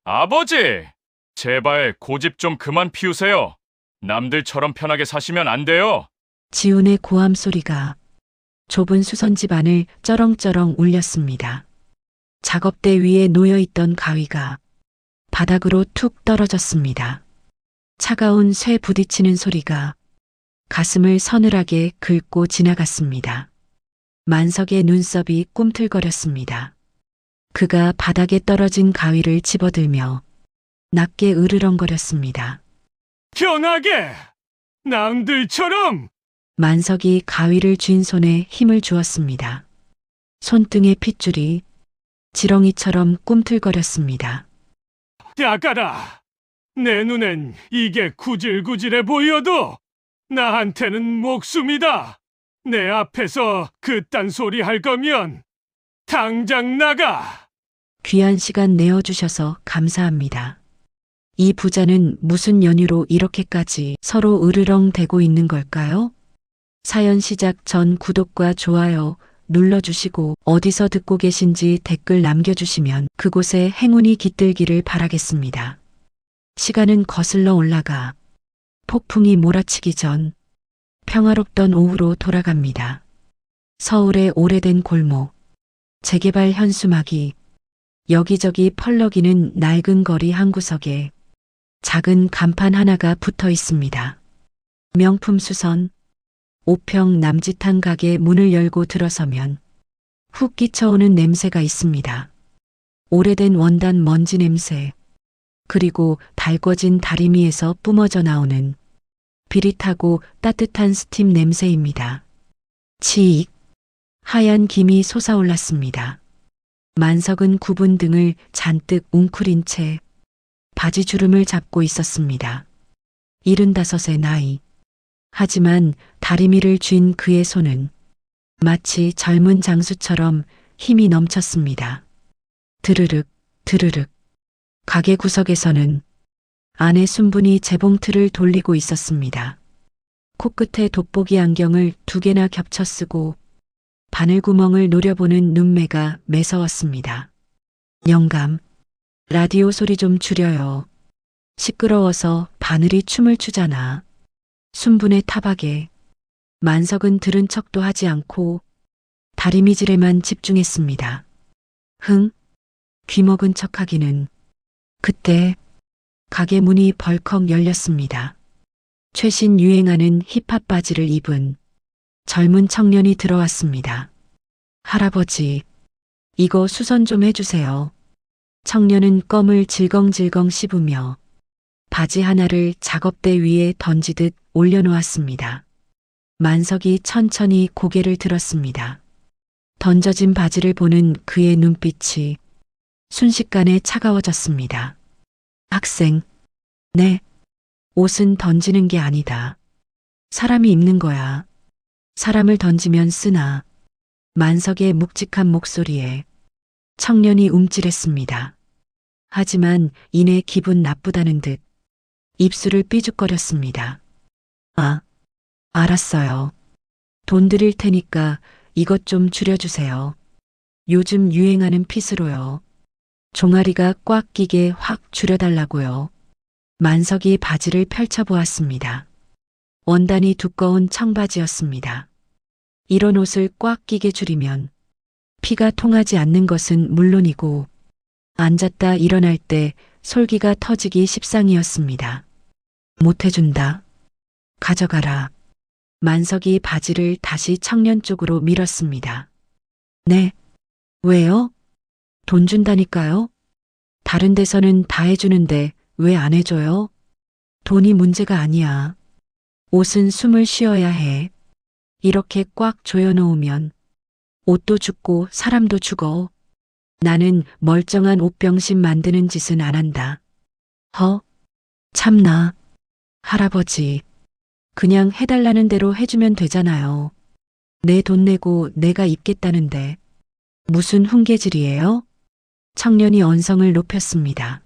아버지! 제발 고집 좀 그만 피우세요. 남들처럼 편하게 사시면 안 돼요. 지훈의 고함 소리가 좁은 수선집 안을 쩌렁쩌렁 울렸습니다. 작업대 위에 놓여있던 가위가 바닥으로 툭 떨어졌습니다. 차가운 쇠 부딪히는 소리가 가슴을 서늘하게 긁고 지나갔습니다. 만석의 눈썹이 꿈틀거렸습니다. 그가 바닥에 떨어진 가위를 집어들며 낮게 으르렁거렸습니다. 편하게! 남들처럼! 만석이 가위를 쥔 손에 힘을 주었습니다. 손등의 핏줄이 지렁이처럼 꿈틀거렸습니다. 나가라! 내 눈엔 이게 구질구질해 보여도 나한테는 목숨이다. 내 앞에서 그딴 소리 할 거면 당장 나가! 귀한 시간 내어주셔서 감사합니다. 이 부자는 무슨 연유로 이렇게까지 서로 으르렁대고 있는 걸까요? 사연 시작 전 구독과 좋아요 눌러주시고 어디서 듣고 계신지 댓글 남겨주시면 그곳에 행운이 깃들기를 바라겠습니다. 시간은 거슬러 올라가 폭풍이 몰아치기 전 평화롭던 오후로 돌아갑니다. 서울의 오래된 골목, 재개발 현수막이 여기저기 펄럭이는 낡은 거리 한 구석에 작은 간판 하나가 붙어 있습니다. 명품 수선, 5평 남짓한 가게 문을 열고 들어서면 훅 끼쳐오는 냄새가 있습니다. 오래된 원단 먼지 냄새, 그리고 달궈진 다리미에서 뿜어져 나오는 비릿하고 따뜻한 스팀 냄새입니다. 치익, 하얀 김이 솟아올랐습니다. 만석은 굽은 등을 잔뜩 웅크린 채 바지 주름을 잡고 있었습니다. 75의 나이. 하지만 다리미를 쥔 그의 손은 마치 젊은 장수처럼 힘이 넘쳤습니다. 드르륵, 드르륵. 가게 구석에서는 아내 순분이 재봉틀을 돌리고 있었습니다. 코끝에 돋보기 안경을 2개나 겹쳐 쓰고 바늘구멍을 노려보는 눈매가 매서웠습니다. 영감, 라디오 소리 좀 줄여요. 시끄러워서 바늘이 춤을 추잖아. 순분의 타박에 만석은 들은 척도 하지 않고 다리미질에만 집중했습니다. 흥, 귀먹은 척하기는. 그때 가게 문이 벌컥 열렸습니다. 최신 유행하는 힙합 바지를 입은 젊은 청년이 들어왔습니다. 할아버지, 이거 수선 좀 해주세요. 청년은 껌을 질겅질겅 씹으며 바지 하나를 작업대 위에 던지듯 올려놓았습니다. 만석이 천천히 고개를 들었습니다. 던져진 바지를 보는 그의 눈빛이 순식간에 차가워졌습니다. 학생, 네, 옷은 던지는 게 아니다. 사람이 입는 거야. 사람을 던지면 쓰나. 만석의 묵직한 목소리에 청년이 움찔했습니다. 하지만 이내 기분 나쁘다는 듯 입술을 삐죽거렸습니다. 아, 알았어요. 돈 드릴 테니까 이것 좀 줄여주세요. 요즘 유행하는 핏으로요. 종아리가 꽉 끼게 확 줄여달라고요. 만석이 바지를 펼쳐보았습니다. 원단이 두꺼운 청바지였습니다. 이런 옷을 꽉 끼게 줄이면 피가 통하지 않는 것은 물론이고 앉았다 일어날 때 솔기가 터지기 십상이었습니다. 못해준다. 가져가라. 만석이 바지를 다시 청년 쪽으로 밀었습니다. 네. 왜요? 돈 준다니까요? 다른 데서는 다 해주는데 왜 안 해줘요? 돈이 문제가 아니야. 옷은 숨을 쉬어야 해. 이렇게 꽉 조여놓으면 옷도 죽고 사람도 죽어. 나는 멀쩡한 옷병신 만드는 짓은 안 한다. 참나. 할아버지, 그냥 해달라는 대로 해주면 되잖아요. 내 돈 내고 내가 입겠다는데 무슨 훈계질이에요? 청년이 언성을 높였습니다.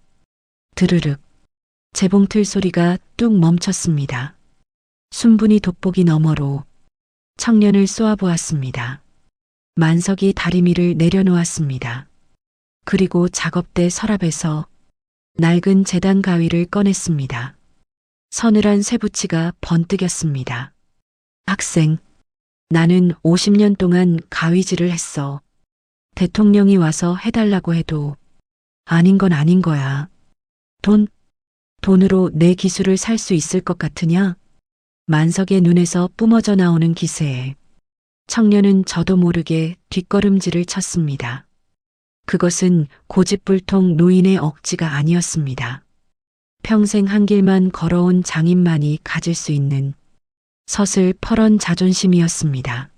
드르륵. 재봉틀 소리가 뚝 멈췄습니다. 순분이 돋보기 너머로 청년을 쏘아보았습니다. 만석이 다리미를 내려놓았습니다. 그리고 작업대 서랍에서 낡은 재단 가위를 꺼냈습니다. 서늘한 쇠붙이가 번뜩였습니다. 학생, 나는 50년 동안 가위질을 했어. 대통령이 와서 해달라고 해도 아닌 건 아닌 거야. 돈으로 내 기술을 살 수 있을 것 같으냐? 만석의 눈에서 뿜어져 나오는 기세에 청년은 저도 모르게 뒷걸음질을 쳤습니다. 그것은 고집불통 노인의 억지가 아니었습니다. 평생 한 길만 걸어온 장인만이 가질 수 있는 서슬퍼런 자존심이었습니다.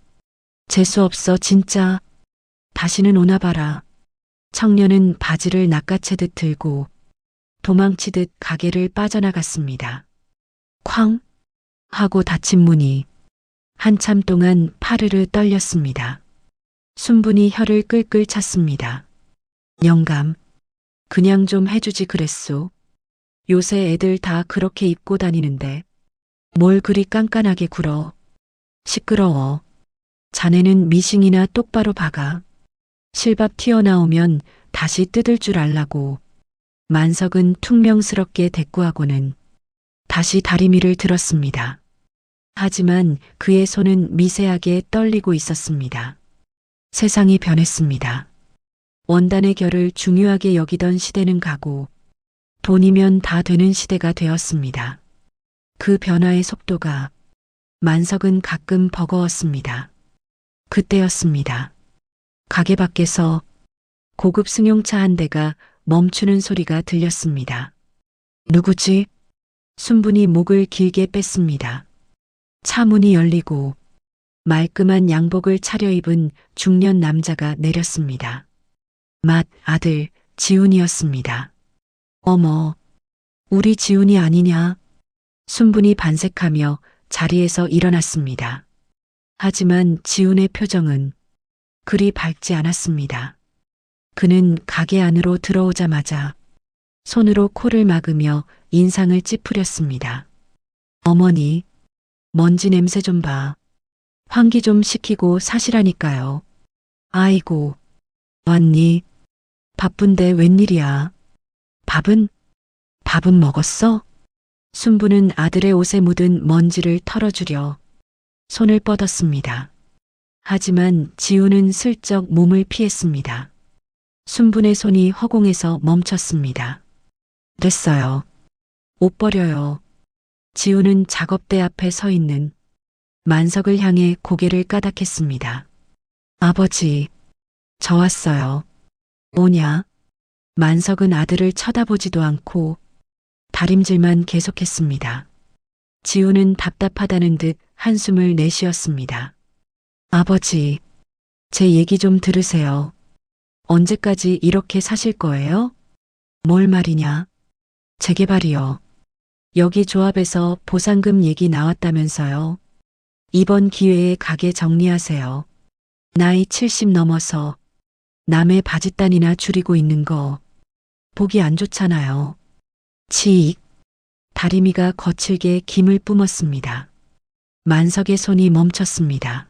재수없어 진짜. 다시는 오나 봐라. 청년은 바지를 낚아채듯 들고 도망치듯 가게를 빠져나갔습니다. 쾅 하고 닫힌 문이 한참 동안 파르르 떨렸습니다. 순분이 혀를 끌끌 찼습니다. 영감, 그냥 좀 해주지 그랬소. 요새 애들 다 그렇게 입고 다니는데 뭘 그리 깐깐하게 굴어. 시끄러워. 자네는 미싱이나 똑바로 박아. 실밥 튀어나오면 다시 뜯을 줄 알라고. 만석은 퉁명스럽게 대꾸하고는 다시 다리미를 들었습니다. 하지만 그의 손은 미세하게 떨리고 있었습니다. 세상이 변했습니다. 원단의 결을 중요하게 여기던 시대는 가고 돈이면 다 되는 시대가 되었습니다. 그 변화의 속도가 만석은 가끔 버거웠습니다. 그때였습니다. 가게 밖에서 고급 승용차 한 대가 멈추는 소리가 들렸습니다. 누구지? 순분이 목을 길게 뺐습니다. 차 문이 열리고 말끔한 양복을 차려입은 중년 남자가 내렸습니다. 아들 지훈이었습니다. 어머, 우리 지훈이 아니냐? 순분이 반색하며 자리에서 일어났습니다. 하지만 지훈의 표정은 그리 밝지 않았습니다. 그는 가게 안으로 들어오자마자 손으로 코를 막으며 인상을 찌푸렸습니다. 어머니, 먼지 냄새 좀 봐. 환기 좀 시키고 사시라니까요. 아이고, 왔니? 바쁜데 웬일이야? 밥은 먹었어? 순부는 아들의 옷에 묻은 먼지를 털어주려 손을 뻗었습니다. 하지만 지우는 슬쩍 몸을 피했습니다. 순분의 손이 허공에서 멈췄습니다. 됐어요. 옷 버려요. 지우는 작업대 앞에 서 있는 만석을 향해 고개를 까닥했습니다. 아버지, 저 왔어요. 뭐냐? 만석은 아들을 쳐다보지도 않고 다림질만 계속했습니다. 지우는 답답하다는 듯 한숨을 내쉬었습니다. 아버지, 제 얘기 좀 들으세요. 언제까지 이렇게 사실 거예요? 뭘 말이냐? 재개발이요. 여기 조합에서 보상금 얘기 나왔다면서요. 이번 기회에 가게 정리하세요. 나이 70 넘어서 남의 바짓단이나 줄이고 있는 거 보기 안 좋잖아요. 치익. 다리미가 거칠게 김을 뿜었습니다. 만석의 손이 멈췄습니다.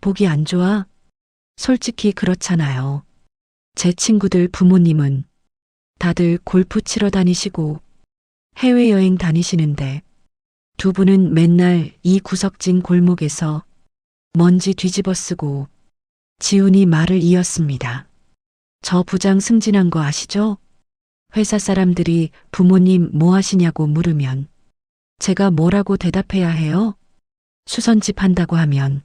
보기 안 좋아? 솔직히 그렇잖아요. 제 친구들 부모님은 다들 골프 치러 다니시고 해외여행 다니시는데 두 분은 맨날 이 구석진 골목에서 먼지 뒤집어 쓰고. 지훈이 말을 이었습니다. 저 부장 승진한 거 아시죠? 회사 사람들이 부모님 뭐 하시냐고 물으면 제가 뭐라고 대답해야 해요? 수선집 한다고 하면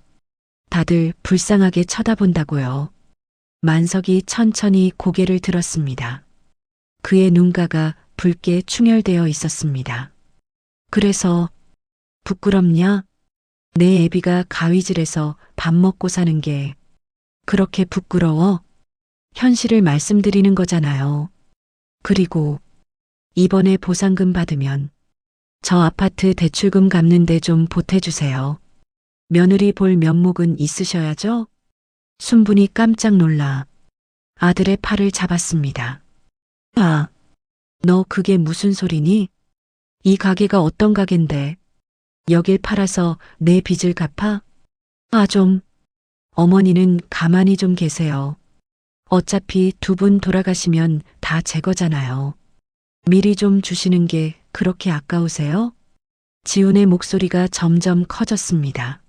다들 불쌍하게 쳐다본다고요. 만석이 천천히 고개를 들었습니다. 그의 눈가가 붉게 충혈되어 있었습니다. 그래서 부끄럽냐? 내 애비가 가위질해서 밥 먹고 사는 게 그렇게 부끄러워? 현실을 말씀드리는 거잖아요. 그리고 이번에 보상금 받으면 저 아파트 대출금 갚는데 좀 보태주세요. 며느리 볼 면목은 있으셔야죠? 순분이 깜짝 놀라 아들의 팔을 잡았습니다. 아, 너 그게 무슨 소리니? 이 가게가 어떤 가게인데 여길 팔아서 내 빚을 갚아? 좀. 어머니는 가만히 좀 계세요. 어차피 두 분 돌아가시면 다 제 거잖아요. 미리 좀 주시는 게 그렇게 아까우세요? 지훈의 목소리가 점점 커졌습니다.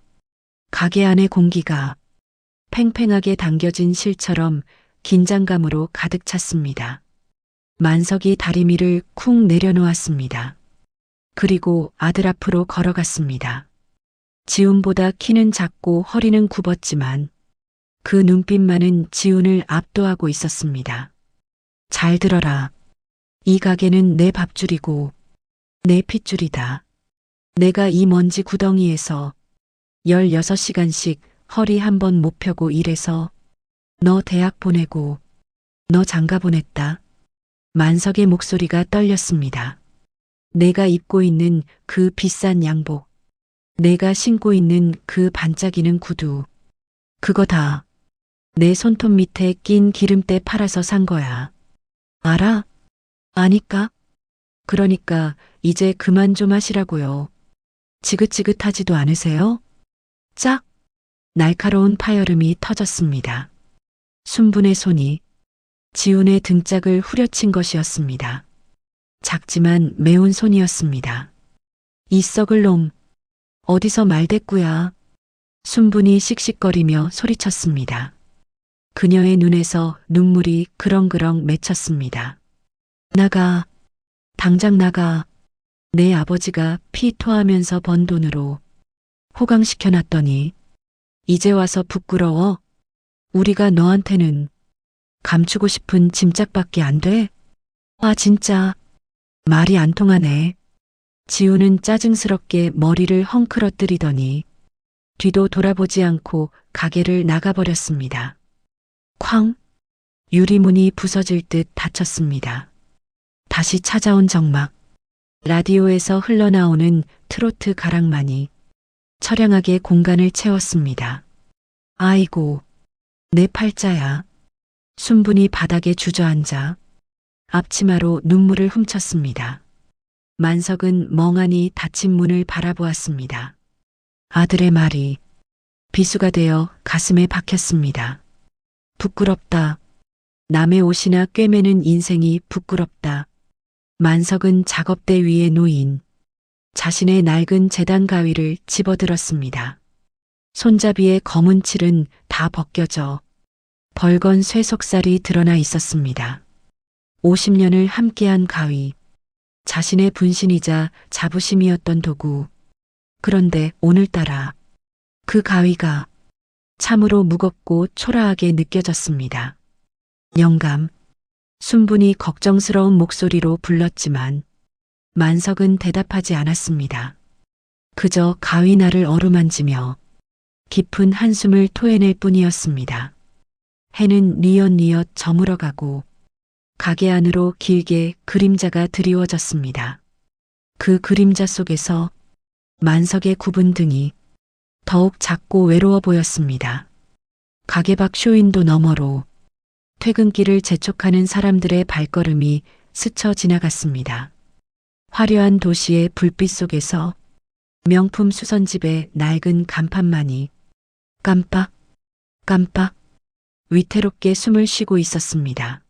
가게 안의 공기가 팽팽하게 당겨진 실처럼 긴장감으로 가득 찼습니다. 만석이 다리미를 쿵 내려놓았습니다. 그리고 아들 앞으로 걸어갔습니다. 지훈보다 키는 작고 허리는 굽었지만 그 눈빛만은 지훈을 압도하고 있었습니다. 잘 들어라. 이 가게는 내 밥줄이고 내 핏줄이다. 내가 이 먼지 구덩이에서 16시간씩 허리 한 번 못 펴고 일해서 너 대학 보내고 너 장가 보냈다. 만석의 목소리가 떨렸습니다. 내가 입고 있는 그 비싼 양복, 내가 신고 있는 그 반짝이는 구두, 그거 다 내 손톱 밑에 낀 기름때 팔아서 산 거야. 알아? 아니까? 그러니까 이제 그만 좀 하시라고요. 지긋지긋하지도 않으세요? 짝! 날카로운 파열음이 터졌습니다. 순분의 손이 지훈의 등짝을 후려친 것이었습니다. 작지만 매운 손이었습니다. 이 썩을 놈, 어디서 말대꾸야. 순분이 씩씩거리며 소리쳤습니다. 그녀의 눈에서 눈물이 그렁그렁 맺혔습니다. 나가, 당장 나가. 내 아버지가 피 토하면서 번 돈으로 호강시켜놨더니 이제 와서 부끄러워? 우리가 너한테는 감추고 싶은 짐짝밖에 안 돼? 아 진짜 말이 안 통하네. 지우는 짜증스럽게 머리를 헝클어뜨리더니 뒤도 돌아보지 않고 가게를 나가버렸습니다. 쾅! 유리문이 부서질 듯 닫혔습니다. 다시 찾아온 정막. 라디오에서 흘러나오는 트로트 가락만이 처량하게 공간을 채웠습니다. 아이고, 내 팔자야. 순분이 바닥에 주저앉아 앞치마로 눈물을 훔쳤습니다. 만석은 멍하니 닫힌 문을 바라보았습니다. 아들의 말이 비수가 되어 가슴에 박혔습니다. 부끄럽다. 남의 옷이나 꿰매는 인생이 부끄럽다. 만석은 작업대 위에 놓인 자신의 낡은 재단 가위를 집어들었습니다. 손잡이의 검은 칠은 다 벗겨져 벌건 쇠속살이 드러나 있었습니다. 50년을 함께한 가위, 자신의 분신이자 자부심이었던 도구. 그런데 오늘따라 그 가위가 참으로 무겁고 초라하게 느껴졌습니다. 영감, 순분이 걱정스러운 목소리로 불렀지만 만석은 대답하지 않았습니다. 그저 가위날을 어루만지며 깊은 한숨을 토해낼 뿐이었습니다. 해는 뉘엿뉘엿 저물어가고 가게 안으로 길게 그림자가 드리워졌습니다. 그 그림자 속에서 만석의 굽은 등이 더욱 작고 외로워 보였습니다. 가게 밖 쇼윈도 너머로 퇴근길을 재촉하는 사람들의 발걸음이 스쳐 지나갔습니다. 화려한 도시의 불빛 속에서 명품 수선집의 낡은 간판만이 깜빡 깜빡 위태롭게 숨을 쉬고 있었습니다.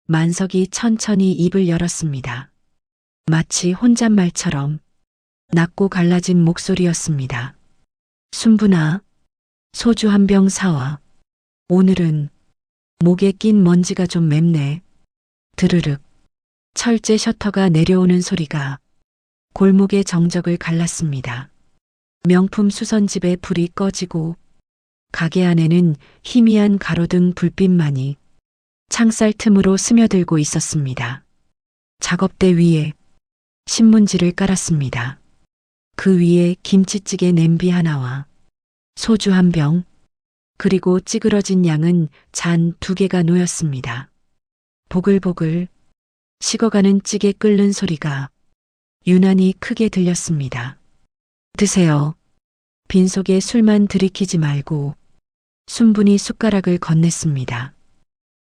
만석이 천천히 입을 열었습니다. 마치 혼잣말처럼 낮고 갈라진 목소리였습니다. 순분아, 소주 한 병 사와. 오늘은 목에 낀 먼지가 좀 맵네. 드르륵. 철제 셔터가 내려오는 소리가 골목의 정적을 갈랐습니다. 명품 수선집의 불이 꺼지고 가게 안에는 희미한 가로등 불빛만이 창살 틈으로 스며들고 있었습니다. 작업대 위에 신문지를 깔았습니다. 그 위에 김치찌개 냄비 하나와 소주 한 병, 그리고 찌그러진 양은 잔 2개가 놓였습니다. 보글보글 식어가는 찌개 끓는 소리가 유난히 크게 들렸습니다. 드세요. 빈속에 술만 들이키지 말고. 순분이 숟가락을 건넸습니다.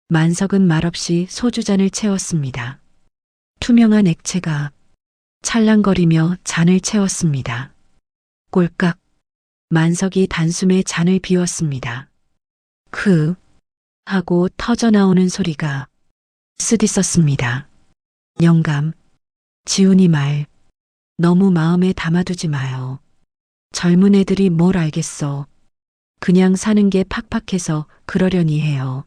만석은 말없이 소주잔을 채웠습니다. 투명한 액체가 찰랑거리며 잔을 채웠습니다. 꼴깍. 만석이 단숨에 잔을 비웠습니다. 하고 터져나오는 소리가 쓰디썼습니다. 영감, 지훈이 말 너무 마음에 담아두지 마요. 젊은 애들이 뭘 알겠어. 그냥 사는 게 팍팍해서 그러려니 해요.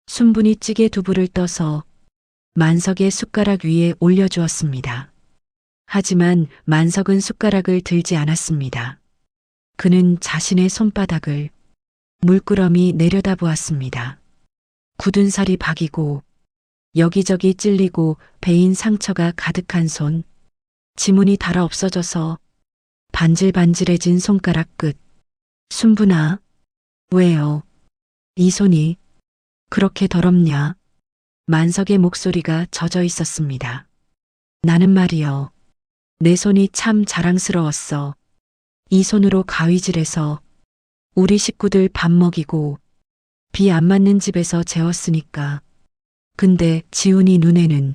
순분이 찌개 두부를 떠서 만석의 숟가락 위에 올려주었습니다. 하지만 만석은 숟가락을 들지 않았습니다. 그는 자신의 손바닥을 물끄러미 내려다보았습니다. 굳은 살이 박이고 여기저기 찔리고 베인 상처가 가득한 손, 지문이 닳아 없어져서 반질반질해진 손가락 끝. 순분아, 왜요? 이 손이 그렇게 더럽냐? 만석의 목소리가 젖어 있었습니다. 나는 말이요. 내 손이 참 자랑스러웠어. 이 손으로 가위질해서 우리 식구들 밥 먹이고 비 안 맞는 집에서 재웠으니까. 근데 지훈이 눈에는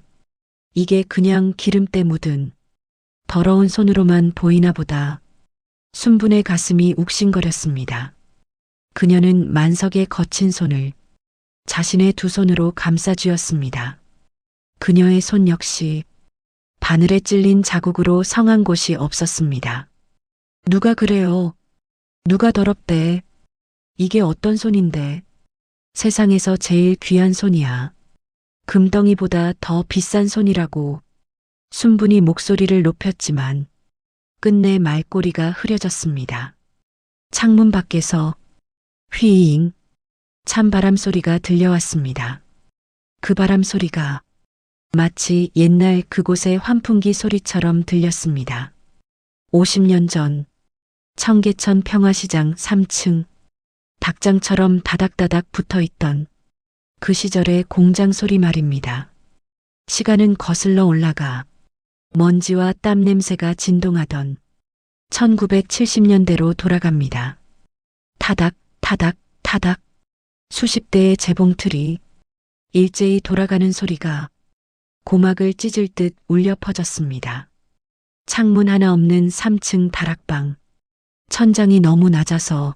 이게 그냥 기름때 묻은 더러운 손으로만 보이나 보다. 순분의 가슴이 욱신거렸습니다. 그녀는 만석의 거친 손을 자신의 두 손으로 감싸쥐었습니다. 그녀의 손 역시 바늘에 찔린 자국으로 성한 곳이 없었습니다. 누가 그래요? 누가 더럽대? 이게 어떤 손인데? 세상에서 제일 귀한 손이야. 금덩이보다 더 비싼 손이라고. 순분이 목소리를 높였지만 끝내 말꼬리가 흐려졌습니다. 창문 밖에서 휘잉 찬바람 소리가 들려왔습니다. 그 바람 소리가 마치 옛날 그곳의 환풍기 소리처럼 들렸습니다. 50년 전 청계천 평화시장 3층 닭장처럼 다닥다닥 붙어있던 그 시절의 공장 소리 말입니다. 시간은 거슬러 올라가 먼지와 땀 냄새가 진동하던 1970년대로 돌아갑니다. 타닥, 타닥, 타닥. 수십 대의 재봉틀이 일제히 돌아가는 소리가 고막을 찢을 듯 울려 퍼졌습니다. 창문 하나 없는 3층 다락방. 천장이 너무 낮아서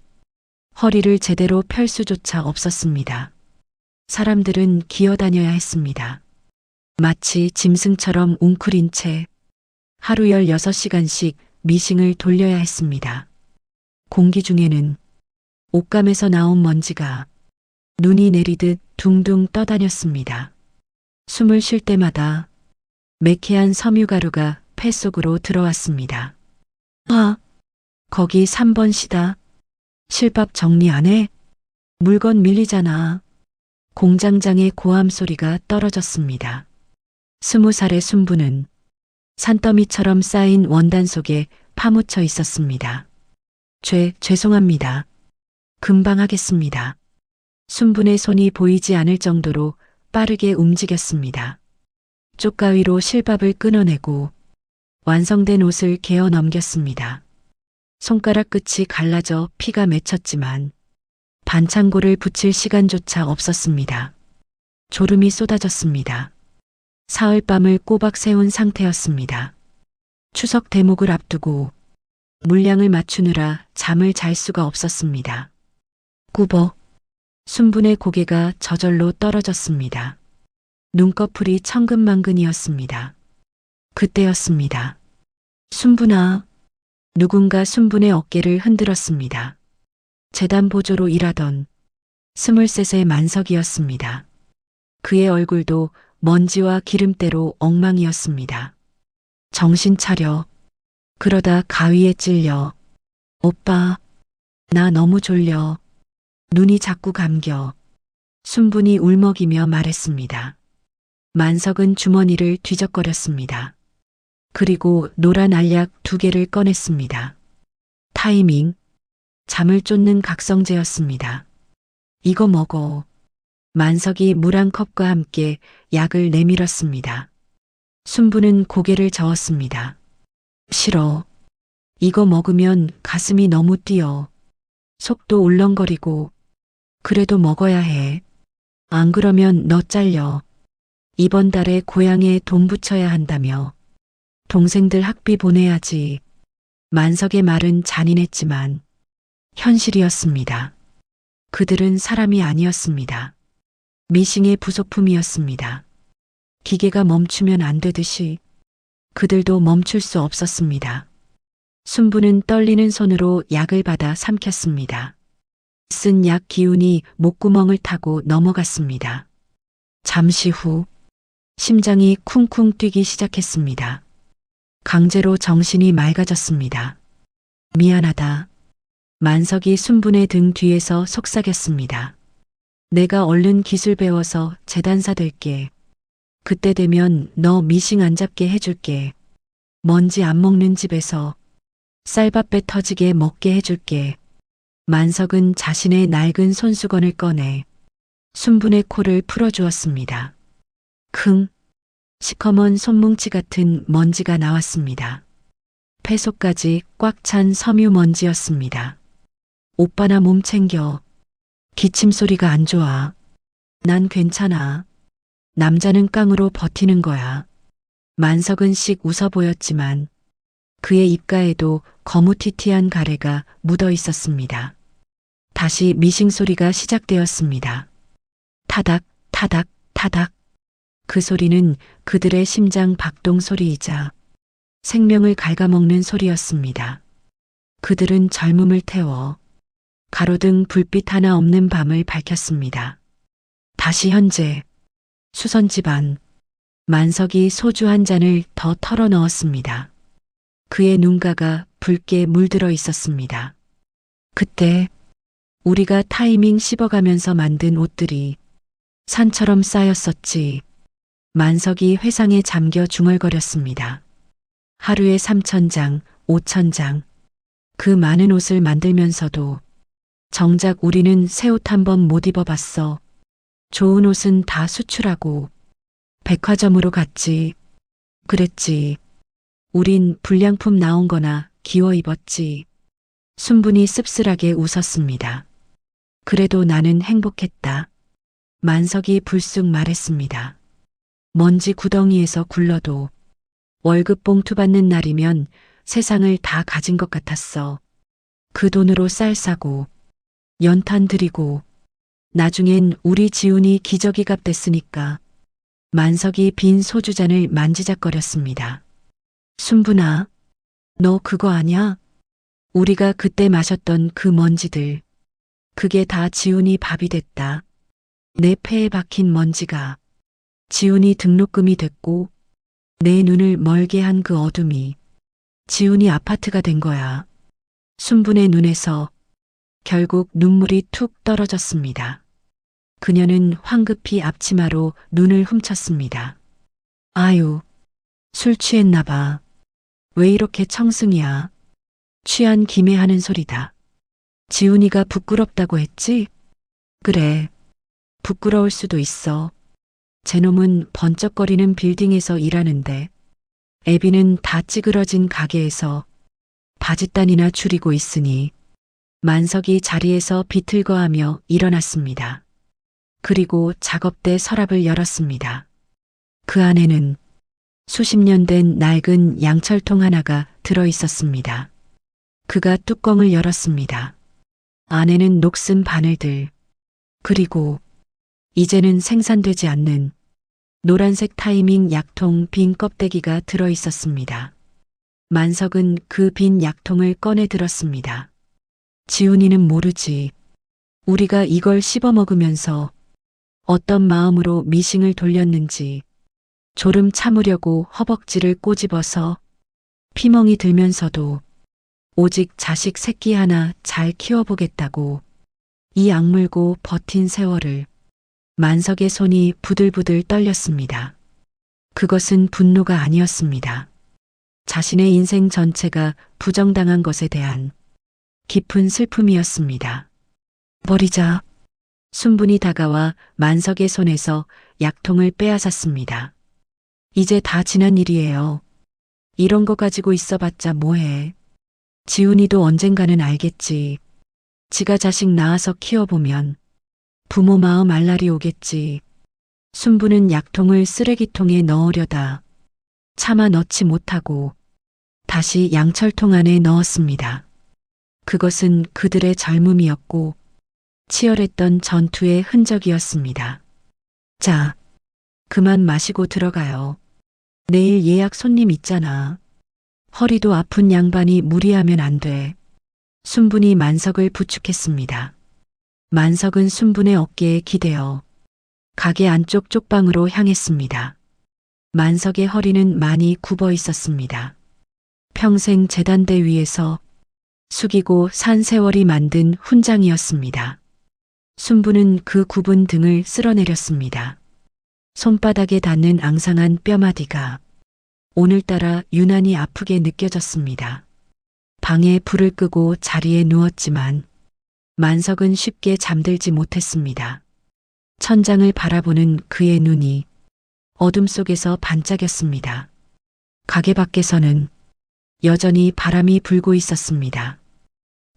허리를 제대로 펼 수조차 없었습니다. 사람들은 기어다녀야 했습니다. 마치 짐승처럼 웅크린 채 하루 16시간씩 미싱을 돌려야 했습니다. 공기 중에는 옷감에서 나온 먼지가 눈이 내리듯 둥둥 떠다녔습니다. 숨을 쉴 때마다 매캐한 섬유가루가 폐 속으로 들어왔습니다. 아, 거기 3번 시다. 실밥 정리 안 해? 물건 밀리잖아. 공장장의 고함 소리가 떨어졌습니다. 20살의 순분은 산더미처럼 쌓인 원단 속에 파묻혀 있었습니다. 죄송합니다. 금방 하겠습니다. 순분의 손이 보이지 않을 정도로 빠르게 움직였습니다. 쪽가위로 실밥을 끊어내고 완성된 옷을 개어 넘겼습니다. 손가락 끝이 갈라져 피가 맺혔지만 반창고를 붙일 시간조차 없었습니다. 졸음이 쏟아졌습니다. 사흘밤을 꼬박 세운 상태였습니다. 추석 대목을 앞두고 물량을 맞추느라 잠을 잘 수가 없었습니다. 꾸벅. 순분의 고개가 저절로 떨어졌습니다. 눈꺼풀이 천근만근이었습니다. 그때였습니다. 순분아. 누군가 순분의 어깨를 흔들었습니다. 재단 보조로 일하던 23세 만석이었습니다. 그의 얼굴도 먼지와 기름때로 엉망이었습니다. 정신 차려. 그러다 가위에 찔려. 오빠, 나 너무 졸려. 눈이 자꾸 감겨. 순분이 울먹이며 말했습니다. 만석은 주머니를 뒤적거렸습니다. 그리고 노란 알약 2개를 꺼냈습니다. 타이밍. 잠을 쫓는 각성제였습니다. 이거 먹어. 만석이 물 한 컵과 함께 약을 내밀었습니다. 순분은 고개를 저었습니다. 싫어. 이거 먹으면 가슴이 너무 뛰어. 속도 울렁거리고. 그래도 먹어야 해. 안 그러면 너 잘려. 이번 달에 고향에 돈 붙여야 한다며. 동생들 학비 보내야지. 만석의 말은 잔인했지만 현실이었습니다. 그들은 사람이 아니었습니다. 미싱의 부속품이었습니다. 기계가 멈추면 안 되듯이 그들도 멈출 수 없었습니다. 순부는 떨리는 손으로 약을 받아 삼켰습니다. 쓴 약 기운이 목구멍을 타고 넘어갔습니다. 잠시 후 심장이 쿵쿵 뛰기 시작했습니다. 강제로 정신이 맑아졌습니다. 미안하다. 만석이 순분의 등 뒤에서 속삭였습니다. 내가 얼른 기술 배워서 재단사 될게. 그때 되면 너 미싱 안 잡게 해줄게. 먼지 안 먹는 집에서 쌀밥 배 터지게 먹게 해줄게. 만석은 자신의 낡은 손수건을 꺼내 순분의 코를 풀어주었습니다. 킁! 시커먼 손뭉치 같은 먼지가 나왔습니다. 폐속까지 꽉 찬 섬유 먼지였습니다. 오빠나 몸 챙겨. 기침 소리가 안 좋아. 난 괜찮아. 남자는 깡으로 버티는 거야. 만석은 씩 웃어 보였지만 그의 입가에도 거무튀튀한 가래가 묻어 있었습니다. 다시 미싱 소리가 시작되었습니다. 타닥, 타닥, 타닥. 그 소리는 그들의 심장 박동 소리이자 생명을 갉아먹는 소리였습니다. 그들은 젊음을 태워 가로등 불빛 하나 없는 밤을 밝혔습니다. 다시 현재 수선 집안 만석이 소주 한 잔을 더 털어 넣었습니다. 그의 눈가가 붉게 물들어 있었습니다. 그때 우리가 타이밍 씹어가면서 만든 옷들이 산처럼 쌓였었지. 만석이 회상에 잠겨 중얼거렸습니다. 하루에 3,000장, 5,000장. 그 많은 옷을 만들면서도 정작 우리는 새 옷 한 번 못 입어봤어. 좋은 옷은 다 수출하고 백화점으로 갔지. 그랬지. 우린 불량품 나온 거나 기워 입었지. 순분이 씁쓸하게 웃었습니다. 그래도 나는 행복했다. 만석이 불쑥 말했습니다. 먼지 구덩이에서 굴러도 월급 봉투 받는 날이면 세상을 다 가진 것 같았어. 그 돈으로 쌀 사고 연탄 드리고 나중엔 우리 지훈이 기저귀 값 됐으니까. 만석이 빈 소주잔을 만지작거렸습니다. 순분아, 너 그거 아냐? 우리가 그때 마셨던 그 먼지들. 그게 다 지훈이 밥이 됐다. 내 폐에 박힌 먼지가 지훈이 등록금이 됐고 내 눈을 멀게 한 그 어둠이 지훈이 아파트가 된 거야. 순분의 눈에서 결국 눈물이 툭 떨어졌습니다. 그녀는 황급히 앞치마로 눈을 훔쳤습니다. 아유, 술 취했나 봐. 왜 이렇게 청승이야? 취한 김에 하는 소리다. 지훈이가 부끄럽다고 했지? 그래, 부끄러울 수도 있어. 제놈은 번쩍거리는 빌딩에서 일하는데 애비는 다 찌그러진 가게에서 바짓단이나 줄이고 있으니. 만석이 자리에서 비틀거하며 일어났습니다. 그리고 작업대 서랍을 열었습니다. 그 안에는 수십 년 된 낡은 양철통 하나가 들어 있었습니다. 그가 뚜껑을 열었습니다. 안에는 녹슨 바늘들, 그리고 이제는 생산되지 않는 노란색 타이밍 약통 빈 껍데기가 들어 있었습니다. 만석은 그 빈 약통을 꺼내 들었습니다. 지훈이는 모르지. 우리가 이걸 씹어 먹으면서 어떤 마음으로 미싱을 돌렸는지. 졸음 참으려고 허벅지를 꼬집어서 피멍이 들면서도 오직 자식 새끼 하나 잘 키워보겠다고 이 악물고 버틴 세월을. 만석의 손이 부들부들 떨렸습니다. 그것은 분노가 아니었습니다. 자신의 인생 전체가 부정당한 것에 대한 깊은 슬픔이었습니다. 버리자. 순분이 다가와 만석의 손에서 약통을 빼앗았습니다. 이제 다 지난 일이에요. 이런 거 가지고 있어봤자 뭐해. 지훈이도 언젠가는 알겠지. 지가 자식 낳아서 키워보면 부모 마음 알 날이 오겠지. 순부는 약통을 쓰레기통에 넣으려다 차마 넣지 못하고 다시 양철통 안에 넣었습니다. 그것은 그들의 젊음이었고 치열했던 전투의 흔적이었습니다. 자, 그만 마시고 들어가요. 내일 예약 손님 있잖아. 허리도 아픈 양반이 무리하면 안 돼. 순분이 만석을 부축했습니다. 만석은 순분의 어깨에 기대어 가게 안쪽 쪽방으로 향했습니다. 만석의 허리는 많이 굽어 있었습니다. 평생 재단대 위에서 숙이고 산 세월이 만든 훈장이었습니다. 순분은 그 굽은 등을 쓸어내렸습니다. 손바닥에 닿는 앙상한 뼈마디가 오늘따라 유난히 아프게 느껴졌습니다. 방에 불을 끄고 자리에 누웠지만 만석은 쉽게 잠들지 못했습니다. 천장을 바라보는 그의 눈이 어둠 속에서 반짝였습니다. 가게 밖에서는 여전히 바람이 불고 있었습니다.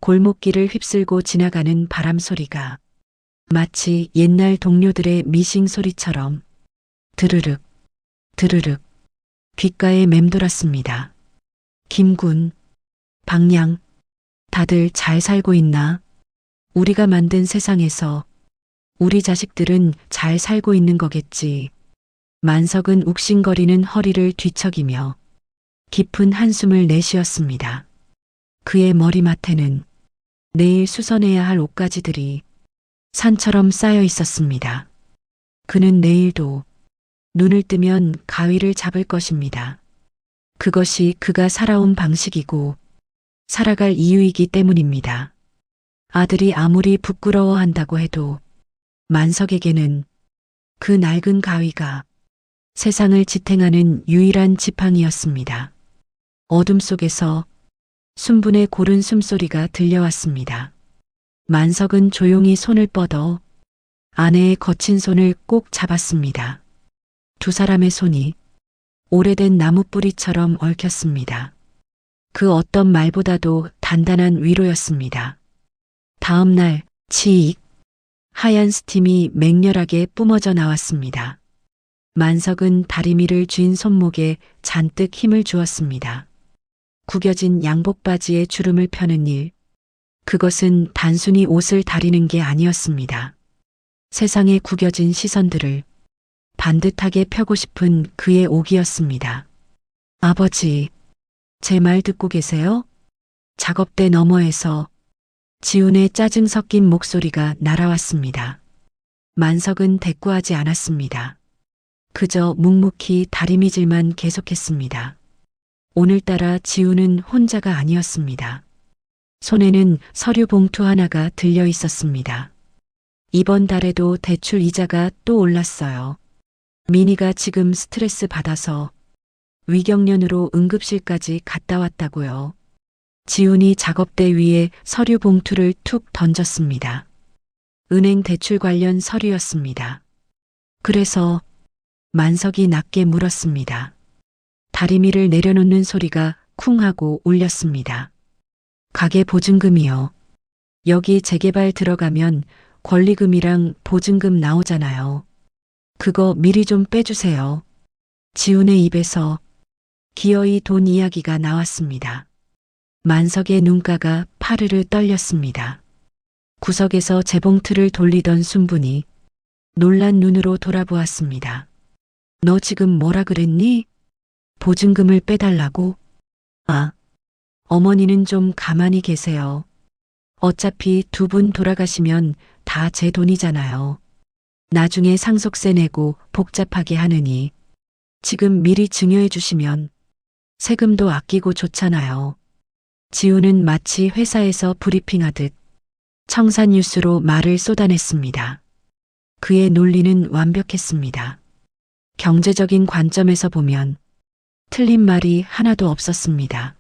골목길을 휩쓸고 지나가는 바람 소리가 마치 옛날 동료들의 미싱 소리처럼 드르륵, 드르륵 귓가에 맴돌았습니다. 김군, 박량, 다들 잘 살고 있나? 우리가 만든 세상에서 우리 자식들은 잘 살고 있는 거겠지. 만석은 욱신거리는 허리를 뒤척이며 깊은 한숨을 내쉬었습니다. 그의 머리맡에는 내일 수선해야 할 옷가지들이 산처럼 쌓여 있었습니다. 그는 내일도 눈을 뜨면 가위를 잡을 것입니다. 그것이 그가 살아온 방식이고 살아갈 이유이기 때문입니다. 아들이 아무리 부끄러워한다고 해도 만석에게는 그 낡은 가위가 세상을 지탱하는 유일한 지팡이였습니다. 어둠 속에서 순분의 고른 숨소리가 들려왔습니다. 만석은 조용히 손을 뻗어 아내의 거친 손을 꼭 잡았습니다. 두 사람의 손이 오래된 나무뿌리처럼 얽혔습니다. 그 어떤 말보다도 단단한 위로였습니다. 다음 날 치익 하얀 스팀이 맹렬하게 뿜어져 나왔습니다. 만석은 다리미를 쥔 손목에 잔뜩 힘을 주었습니다. 구겨진 양복 바지에 주름을 펴는 일, 그것은 단순히 옷을 다리는 게 아니었습니다. 세상의 구겨진 시선들을 반듯하게 펴고 싶은 그의 옥이었습니다. 아버지, 제 말 듣고 계세요? 작업대 너머에서 지훈의 짜증 섞인 목소리가 날아왔습니다. 만석은 대꾸하지 않았습니다. 그저 묵묵히 다리미질만 계속했습니다. 오늘따라 지훈은 혼자가 아니었습니다. 손에는 서류 봉투 하나가 들려 있었습니다. 이번 달에도 대출 이자가 또 올랐어요. 민희가 지금 스트레스 받아서 위경련으로 응급실까지 갔다 왔다고요. 지훈이 작업대 위에 서류 봉투를 툭 던졌습니다. 은행 대출 관련 서류였습니다. 그래서 만석이 낮게 물었습니다. 다리미를 내려놓는 소리가 쿵 하고 울렸습니다. 가게 보증금이요. 여기 재개발 들어가면 권리금이랑 보증금 나오잖아요. 그거 미리 좀 빼주세요. 지훈의 입에서 기어이 돈 이야기가 나왔습니다. 만석의 눈가가 파르르 떨렸습니다. 구석에서 재봉틀을 돌리던 순분이 놀란 눈으로 돌아보았습니다. 너 지금 뭐라 그랬니? 보증금을 빼달라고? 아, 어머니는 좀 가만히 계세요. 어차피 두 분 돌아가시면 다 제 돈이잖아요. 나중에 상속세 내고 복잡하게 하느니 지금 미리 증여해 주시면 세금도 아끼고 좋잖아요. 지훈은 마치 회사에서 브리핑하듯 청산유수로 말을 쏟아냈습니다. 그의 논리는 완벽했습니다. 경제적인 관점에서 보면 틀린 말이 하나도 없었습니다.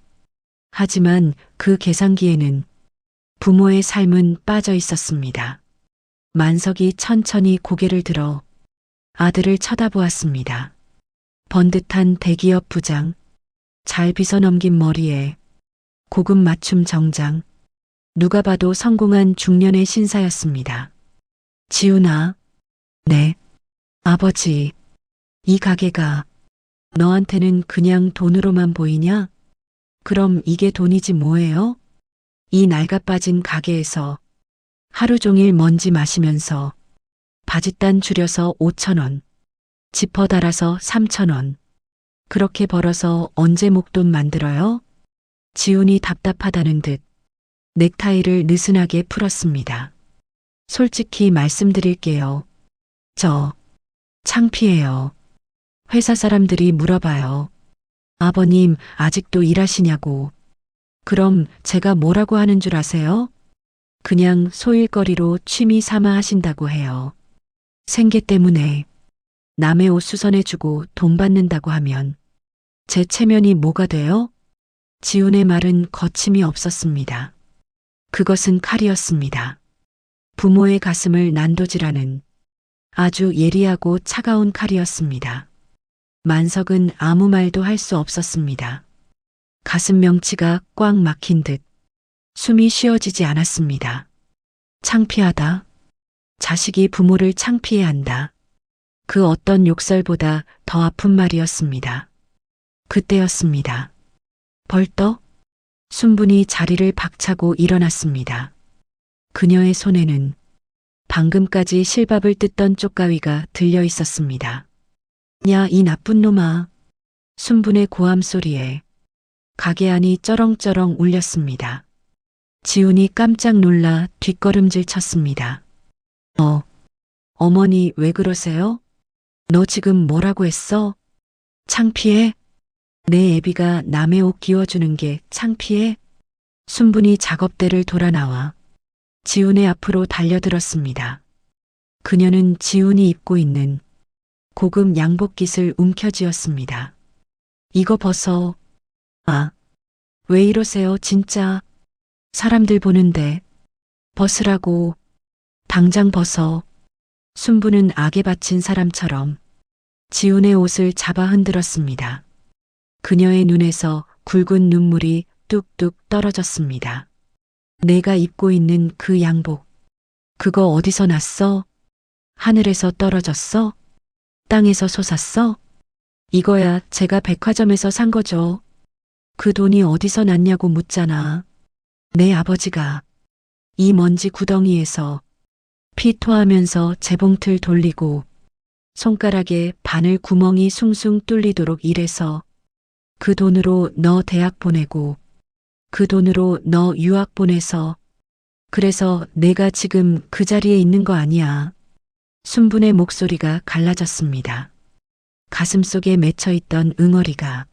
하지만 그 계산기에는 부모의 삶은 빠져 있었습니다. 만석이 천천히 고개를 들어 아들을 쳐다보았습니다. 번듯한 대기업 부장, 잘 빗어넘긴 머리에 고급 맞춤 정장, 누가 봐도 성공한 중년의 신사였습니다. 지훈아, 네, 아버지, 이 가게가 너한테는 그냥 돈으로만 보이냐? 그럼 이게 돈이지 뭐예요? 이 낡아빠진 가게에서 하루 종일 먼지 마시면서 바짓단 줄여서 5,000원, 지퍼 달아서 3,000원. 그렇게 벌어서 언제 목돈 만들어요? 지훈이 답답하다는 듯 넥타이를 느슨하게 풀었습니다. 솔직히 말씀드릴게요. 저 창피해요. 회사 사람들이 물어봐요. 아버님 아직도 일하시냐고. 그럼 제가 뭐라고 하는 줄 아세요? 그냥 소일거리로 취미 삼아 하신다고 해요. 생계 때문에 남의 옷 수선해주고 돈 받는다고 하면 제 체면이 뭐가 돼요? 지훈의 말은 거침이 없었습니다. 그것은 칼이었습니다. 부모의 가슴을 난도질하는 아주 예리하고 차가운 칼이었습니다. 만석은 아무 말도 할 수 없었습니다. 가슴 명치가 꽉 막힌 듯 숨이 쉬어지지 않았습니다. 창피하다. 자식이 부모를 창피해한다. 그 어떤 욕설보다 더 아픈 말이었습니다. 그때였습니다. 벌떡 순분이 자리를 박차고 일어났습니다. 그녀의 손에는 방금까지 실밥을 뜯던 쪽가위가 들려 있었습니다. 야, 이 나쁜 놈아. 순분의 고함 소리에 가게 안이 쩌렁쩌렁 울렸습니다. 지훈이 깜짝 놀라 뒷걸음질 쳤습니다. 어머니 왜 그러세요? 너 지금 뭐라고 했어? 창피해? 내 애비가 남의 옷 끼워주는 게 창피해? 순분이 작업대를 돌아 나와 지훈의 앞으로 달려들었습니다. 그녀는 지훈이 입고 있는 고급 양복깃을 움켜쥐었습니다. 이거 벗어. 아, 왜 이러세요 진짜. 사람들 보는데. 벗으라고. 당장 벗어. 순부는 악에 바친 사람처럼 지훈의 옷을 잡아 흔들었습니다. 그녀의 눈에서 굵은 눈물이 뚝뚝 떨어졌습니다. 내가 입고 있는 그 양복, 그거 어디서 났어? 하늘에서 떨어졌어? 땅에서 솟았어? 이거야 제가 백화점에서 산 거죠. 그 돈이 어디서 났냐고 묻잖아. 내 아버지가 이 먼지 구덩이에서 피 토하면서 재봉틀 돌리고 손가락에 바늘 구멍이 숭숭 뚫리도록 일해서 그 돈으로 너 대학 보내고 그 돈으로 너 유학 보내서 그래서 내가 지금 그 자리에 있는 거 아니야. 순분의 목소리가 갈라졌습니다. 가슴속에 맺혀있던 응어리가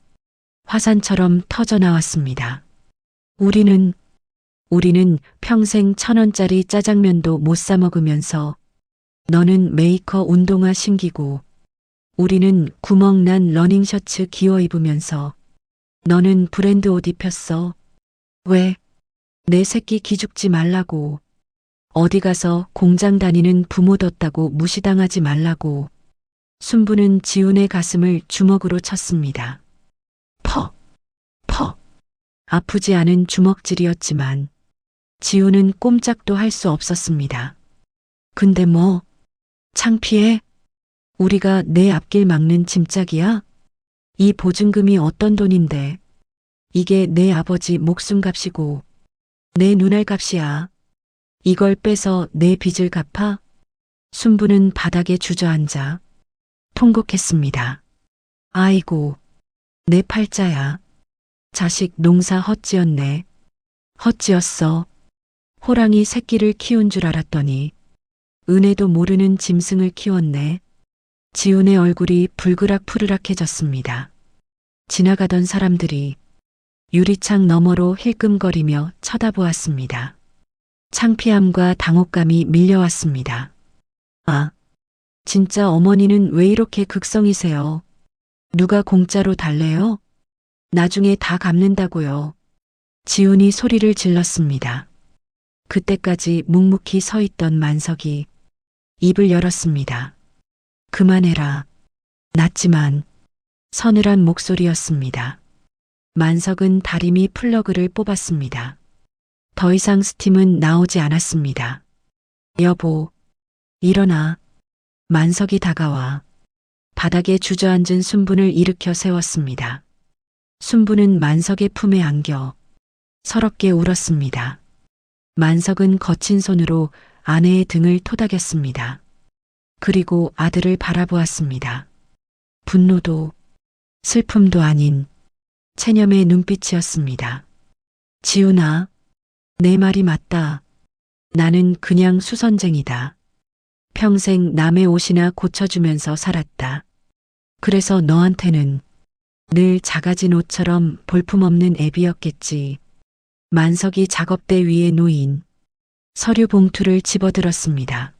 화산처럼 터져 나왔습니다. 우리는 평생 1,000원짜리 짜장면도 못 사 먹으면서 너는 메이커 운동화 신기고 우리는 구멍난 러닝 셔츠 기어 입으면서 너는 브랜드 옷 입혔어. 왜? 내 새끼 기죽지 말라고. 어디 가서 공장 다니는 부모 뒀다고 무시당하지 말라고. 순부는 지훈의 가슴을 주먹으로 쳤습니다. 퍽! 퍽! 아프지 않은 주먹질이었지만 지훈은 꼼짝도 할 수 없었습니다. 근데 뭐? 창피해? 우리가 내 앞길 막는 짐짝이야? 이 보증금이 어떤 돈인데? 이게 내 아버지 목숨값이고 내 눈알 값이야. 이걸 빼서 내 빚을 갚아? 순부는 바닥에 주저앉아 통곡했습니다. 아이고, 내 팔자야. 자식 농사 헛지었네. 헛지었어. 호랑이 새끼를 키운 줄 알았더니 은혜도 모르는 짐승을 키웠네. 지훈의 얼굴이 불그락 푸르락해졌습니다. 지나가던 사람들이 유리창 너머로 힐끔거리며 쳐다보았습니다. 창피함과 당혹감이 밀려왔습니다. 아, 진짜 어머니는 왜 이렇게 극성이세요? 누가 공짜로 달래요? 나중에 다 갚는다고요. 지훈이 소리를 질렀습니다. 그때까지 묵묵히 서 있던 만석이 입을 열었습니다. 그만해라. 낮지만 서늘한 목소리였습니다. 만석은 다리미 플러그를 뽑았습니다. 더 이상 스팀은 나오지 않았습니다. 여보, 일어나. 만석이 다가와 바닥에 주저앉은 순분을 일으켜 세웠습니다. 순분은 만석의 품에 안겨 서럽게 울었습니다. 만석은 거친 손으로 아내의 등을 토닥였습니다. 그리고 아들을 바라보았습니다. 분노도 슬픔도 아닌 체념의 눈빛이었습니다. 지훈아, 내 말이 맞다. 나는 그냥 수선쟁이다. 평생 남의 옷이나 고쳐주면서 살았다. 그래서 너한테는 늘 작아진 옷처럼 볼품없는 애비였겠지. 만석이 작업대 위에 놓인 서류 봉투를 집어들었습니다.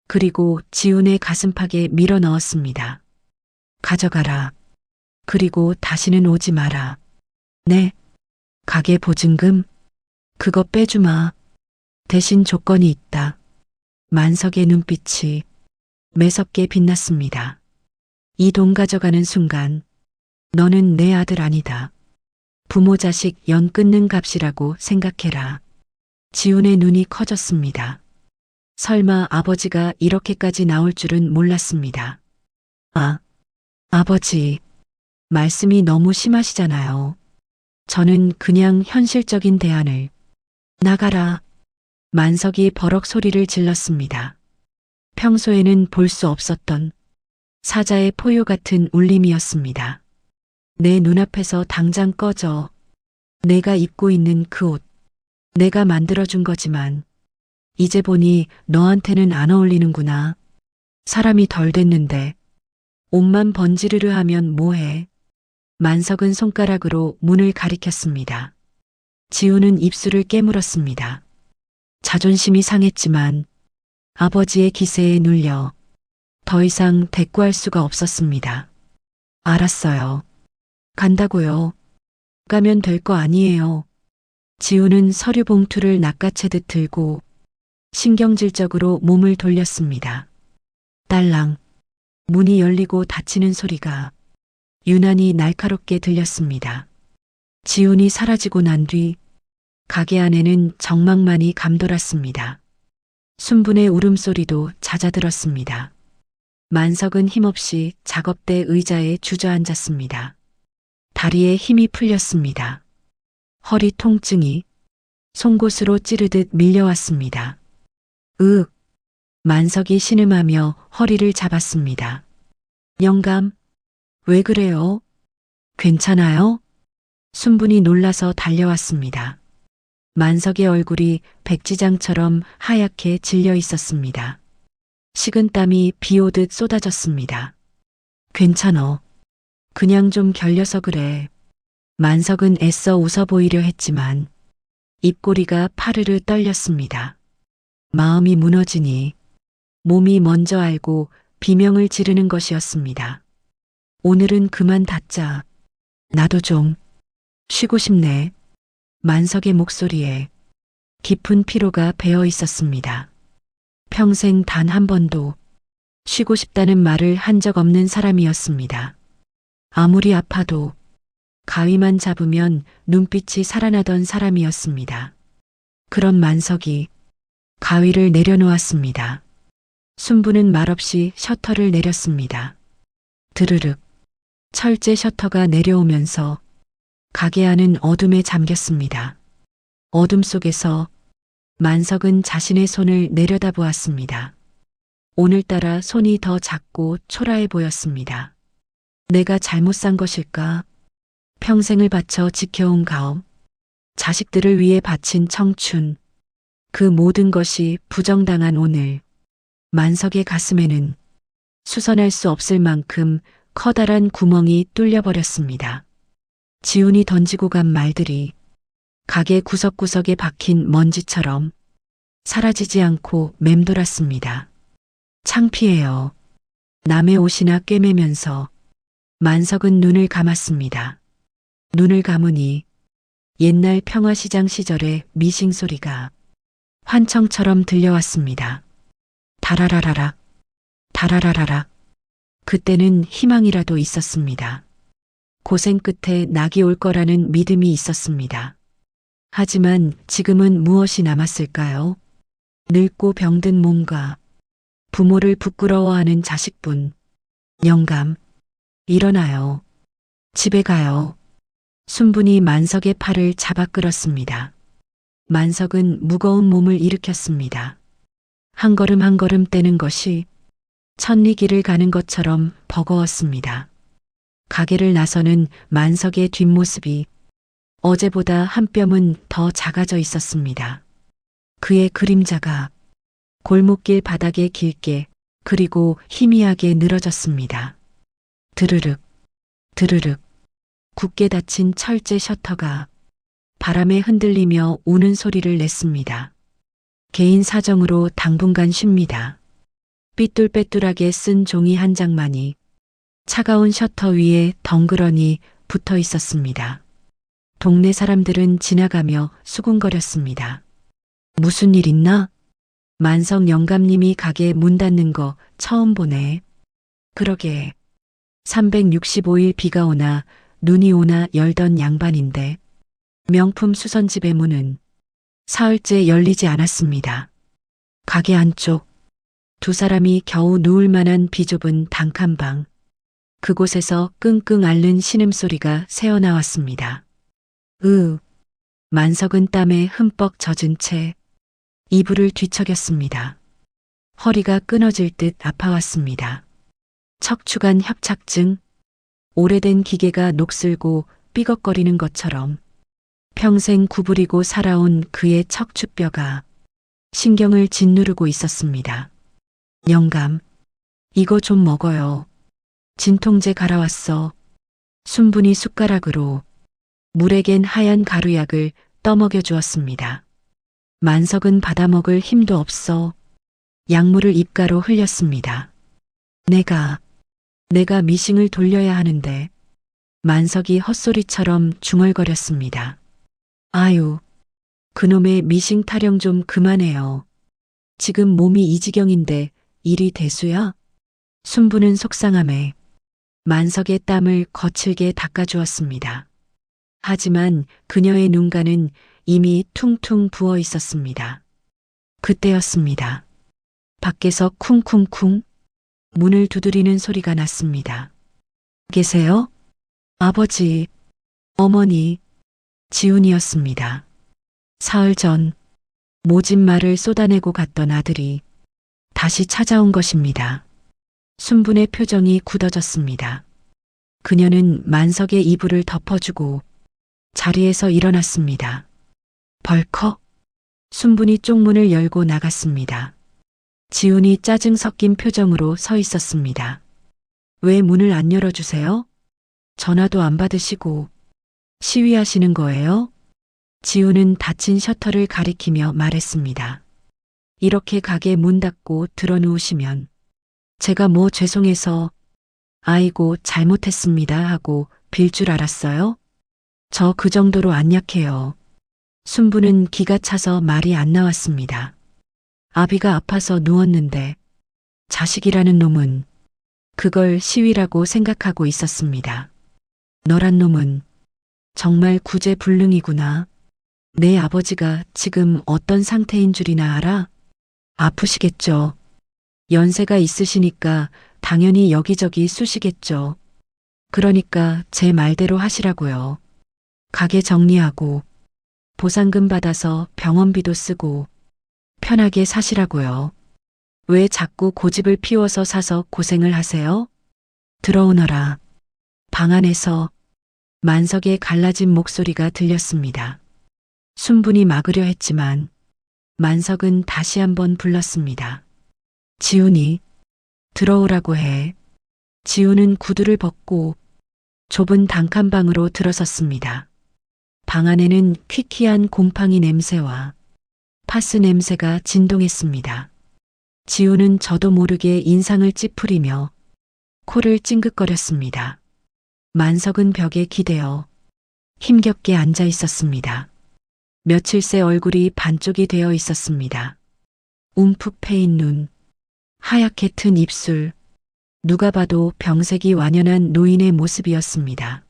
그리고 지훈의 가슴팍에 밀어 넣었습니다. 가져가라. 그리고 다시는 오지 마라. 네. 가게 보증금? 그거 빼주마. 대신 조건이 있다. 만석의 눈빛이 매섭게 빛났습니다. 이 돈 가져가는 순간 너는 내 아들 아니다. 부모 자식 연 끊는 값이라고 생각해라. 지훈의 눈이 커졌습니다. 설마 아버지가 이렇게까지 나올 줄은 몰랐습니다. 아버지, 말씀이 너무 심하시잖아요. 저는 그냥 현실적인 대안을. 나가라. 만석이 버럭 소리를 질렀습니다. 평소에는 볼 수 없었던 사자의 포효 같은 울림이었습니다. 내 눈앞에서 당장 꺼져. 내가 입고 있는 그 옷. 내가 만들어준 거지만 이제 보니 너한테는 안 어울리는구나. 사람이 덜 됐는데 옷만 번지르르 하면 뭐해. 만석은 손가락으로 문을 가리켰습니다. 지훈은 입술을 깨물었습니다. 자존심이 상했지만 아버지의 기세에 눌려 더 이상 대꾸할 수가 없었습니다. 알았어요. 간다고요. 가면 될 거 아니에요. 지훈은 서류 봉투를 낚아채듯 들고 신경질적으로 몸을 돌렸습니다. 딸랑. 문이 열리고 닫히는 소리가 유난히 날카롭게 들렸습니다. 지훈이 사라지고 난 뒤 가게 안에는 정막만이 감돌았습니다. 순분의 울음소리도 잦아들었습니다. 만석은 힘없이 작업대 의자에 주저앉았습니다. 다리에 힘이 풀렸습니다. 허리 통증이 송곳으로 찌르듯 밀려왔습니다. 만석이 신음하며 허리를 잡았습니다. 영감, 왜 그래요? 괜찮아요? 순분이 놀라서 달려왔습니다. 만석의 얼굴이 백지장처럼 하얗게 질려 있었습니다. 식은땀이 비 오듯 쏟아졌습니다. 괜찮어. 그냥 좀 결려서 그래. 만석은 애써 웃어 보이려 했지만 입꼬리가 파르르 떨렸습니다. 마음이 무너지니 몸이 먼저 알고 비명을 지르는 것이었습니다. 오늘은 그만 닫자. 나도 좀 쉬고 싶네. 만석의 목소리에 깊은 피로가 배어 있었습니다. 평생 단 한 번도 쉬고 싶다는 말을 한 적 없는 사람이었습니다. 아무리 아파도 가위만 잡으면 눈빛이 살아나던 사람이었습니다. 그런 만석이 가위를 내려놓았습니다. 순부는 말없이 셔터를 내렸습니다. 드르륵. 철제 셔터가 내려오면서 가게 안은 어둠에 잠겼습니다. 어둠 속에서 만석은 자신의 손을 내려다보았습니다. 오늘따라 손이 더 작고 초라해 보였습니다. 내가 잘못 산 것일까? 평생을 바쳐 지켜온 가업, 자식들을 위해 바친 청춘, 그 모든 것이 부정당한 오늘, 만석의 가슴에는 수선할 수 없을 만큼 커다란 구멍이 뚫려버렸습니다. 지훈이 던지고 간 말들이 가게 구석구석에 박힌 먼지처럼 사라지지 않고 맴돌았습니다. 창피해요. 남의 옷이나 꿰매면서 만석은 눈을 감았습니다. 눈을 감으니 옛날 평화시장 시절의 미싱 소리가 환청처럼 들려왔습니다. 다라라라락, 다라라라락. 그때는 희망이라도 있었습니다. 고생 끝에 낙이 올 거라는 믿음이 있었습니다. 하지만 지금은 무엇이 남았을까요? 늙고 병든 몸과 부모를 부끄러워하는 자식분. 영감, 일어나요. 집에 가요. 순분이 만석의 팔을 잡아 끌었습니다. 만석은 무거운 몸을 일으켰습니다. 한 걸음 한 걸음 떼는 것이 천리길을 가는 것처럼 버거웠습니다. 가게를 나서는 만석의 뒷모습이 어제보다 한 뼘은 더 작아져 있었습니다. 그의 그림자가 골목길 바닥에 길게 그리고 희미하게 늘어졌습니다. 드르륵, 드르륵, 굳게 닫힌 철제 셔터가 바람에 흔들리며 우는 소리를 냈습니다. 개인 사정으로 당분간 쉽니다. 삐뚤빼뚤하게 쓴 종이 한 장만이 차가운 셔터 위에 덩그러니 붙어 있었습니다. 동네 사람들은 지나가며 수군거렸습니다. 무슨 일 있나? 만석 영감님이 가게 문 닫는 거 처음 보네. 그러게. 365일 비가 오나 눈이 오나 열던 양반인데 명품 수선집의 문은 사흘째 열리지 않았습니다. 가게 안쪽 두 사람이 겨우 누울 만한 비좁은 단칸방. 그곳에서 끙끙 앓는 신음소리가 새어나왔습니다. 만석은 땀에 흠뻑 젖은 채 이불을 뒤척였습니다. 허리가 끊어질 듯 아파왔습니다. 척추관 협착증, 오래된 기계가 녹슬고 삐걱거리는 것처럼 평생 구부리고 살아온 그의 척추뼈가 신경을 짓누르고 있었습니다. 영감, 이거 좀 먹어요. 진통제 갈아왔어. 순분히 숟가락으로 물에 갠 하얀 가루약을 떠먹여 주었습니다. 만석은 받아먹을 힘도 없어 약물을 입가로 흘렸습니다. 내가 미싱을 돌려야 하는데. 만석이 헛소리처럼 중얼거렸습니다. 아유, 그놈의 미싱 타령 좀 그만해요. 지금 몸이 이 지경인데 일이 대수야? 순부는 속상함에 만석의 땀을 거칠게 닦아주었습니다. 하지만 그녀의 눈가는 이미 퉁퉁 부어 있었습니다. 그때였습니다. 밖에서 쿵쿵쿵 문을 두드리는 소리가 났습니다. 계세요? 아버지, 어머니, 지훈이었습니다. 사흘 전 모진 말을 쏟아내고 갔던 아들이 다시 찾아온 것입니다. 순분의 표정이 굳어졌습니다. 그녀는 만석의 이불을 덮어주고 자리에서 일어났습니다. 벌컥 순분이 쪽문을 열고 나갔습니다. 지훈이 짜증 섞인 표정으로 서 있었습니다. 왜 문을 안 열어주세요? 전화도 안 받으시고 시위하시는 거예요? 지훈은 닫힌 셔터를 가리키며 말했습니다. 이렇게 가게 문 닫고 들어누우시면 제가 뭐 죄송해서 아이고 잘못했습니다 하고 빌 줄 알았어요? 저 그 정도로 안 약해요. 순부는 기가 차서 말이 안 나왔습니다. 아비가 아파서 누웠는데 자식이라는 놈은 그걸 시위라고 생각하고 있었습니다. 너란 놈은 정말 구제불능이구나. 내 아버지가 지금 어떤 상태인 줄이나 알아? 아프시겠죠. 연세가 있으시니까 당연히 여기저기 쑤시겠죠. 그러니까 제 말대로 하시라고요. 가게 정리하고 보상금 받아서 병원비도 쓰고 편하게 사시라고요. 왜 자꾸 고집을 피워서 사서 고생을 하세요? 들어오너라. 방 안에서 만석의 갈라진 목소리가 들렸습니다. 순분이 막으려 했지만 만석은 다시 한번 불렀습니다. 지훈이 들어오라고 해. 지훈은 구두를 벗고 좁은 단칸방으로 들어섰습니다. 방 안에는 퀴퀴한 곰팡이 냄새와 파스 냄새가 진동했습니다. 지훈은 저도 모르게 인상을 찌푸리며 코를 찡긋거렸습니다. 만석은 벽에 기대어 힘겹게 앉아 있었습니다. 며칠 새 얼굴이 반쪽이 되어 있었습니다. 움푹 패인 눈, 하얗게 튼 입술, 누가 봐도 병색이 완연한 노인의 모습이었습니다.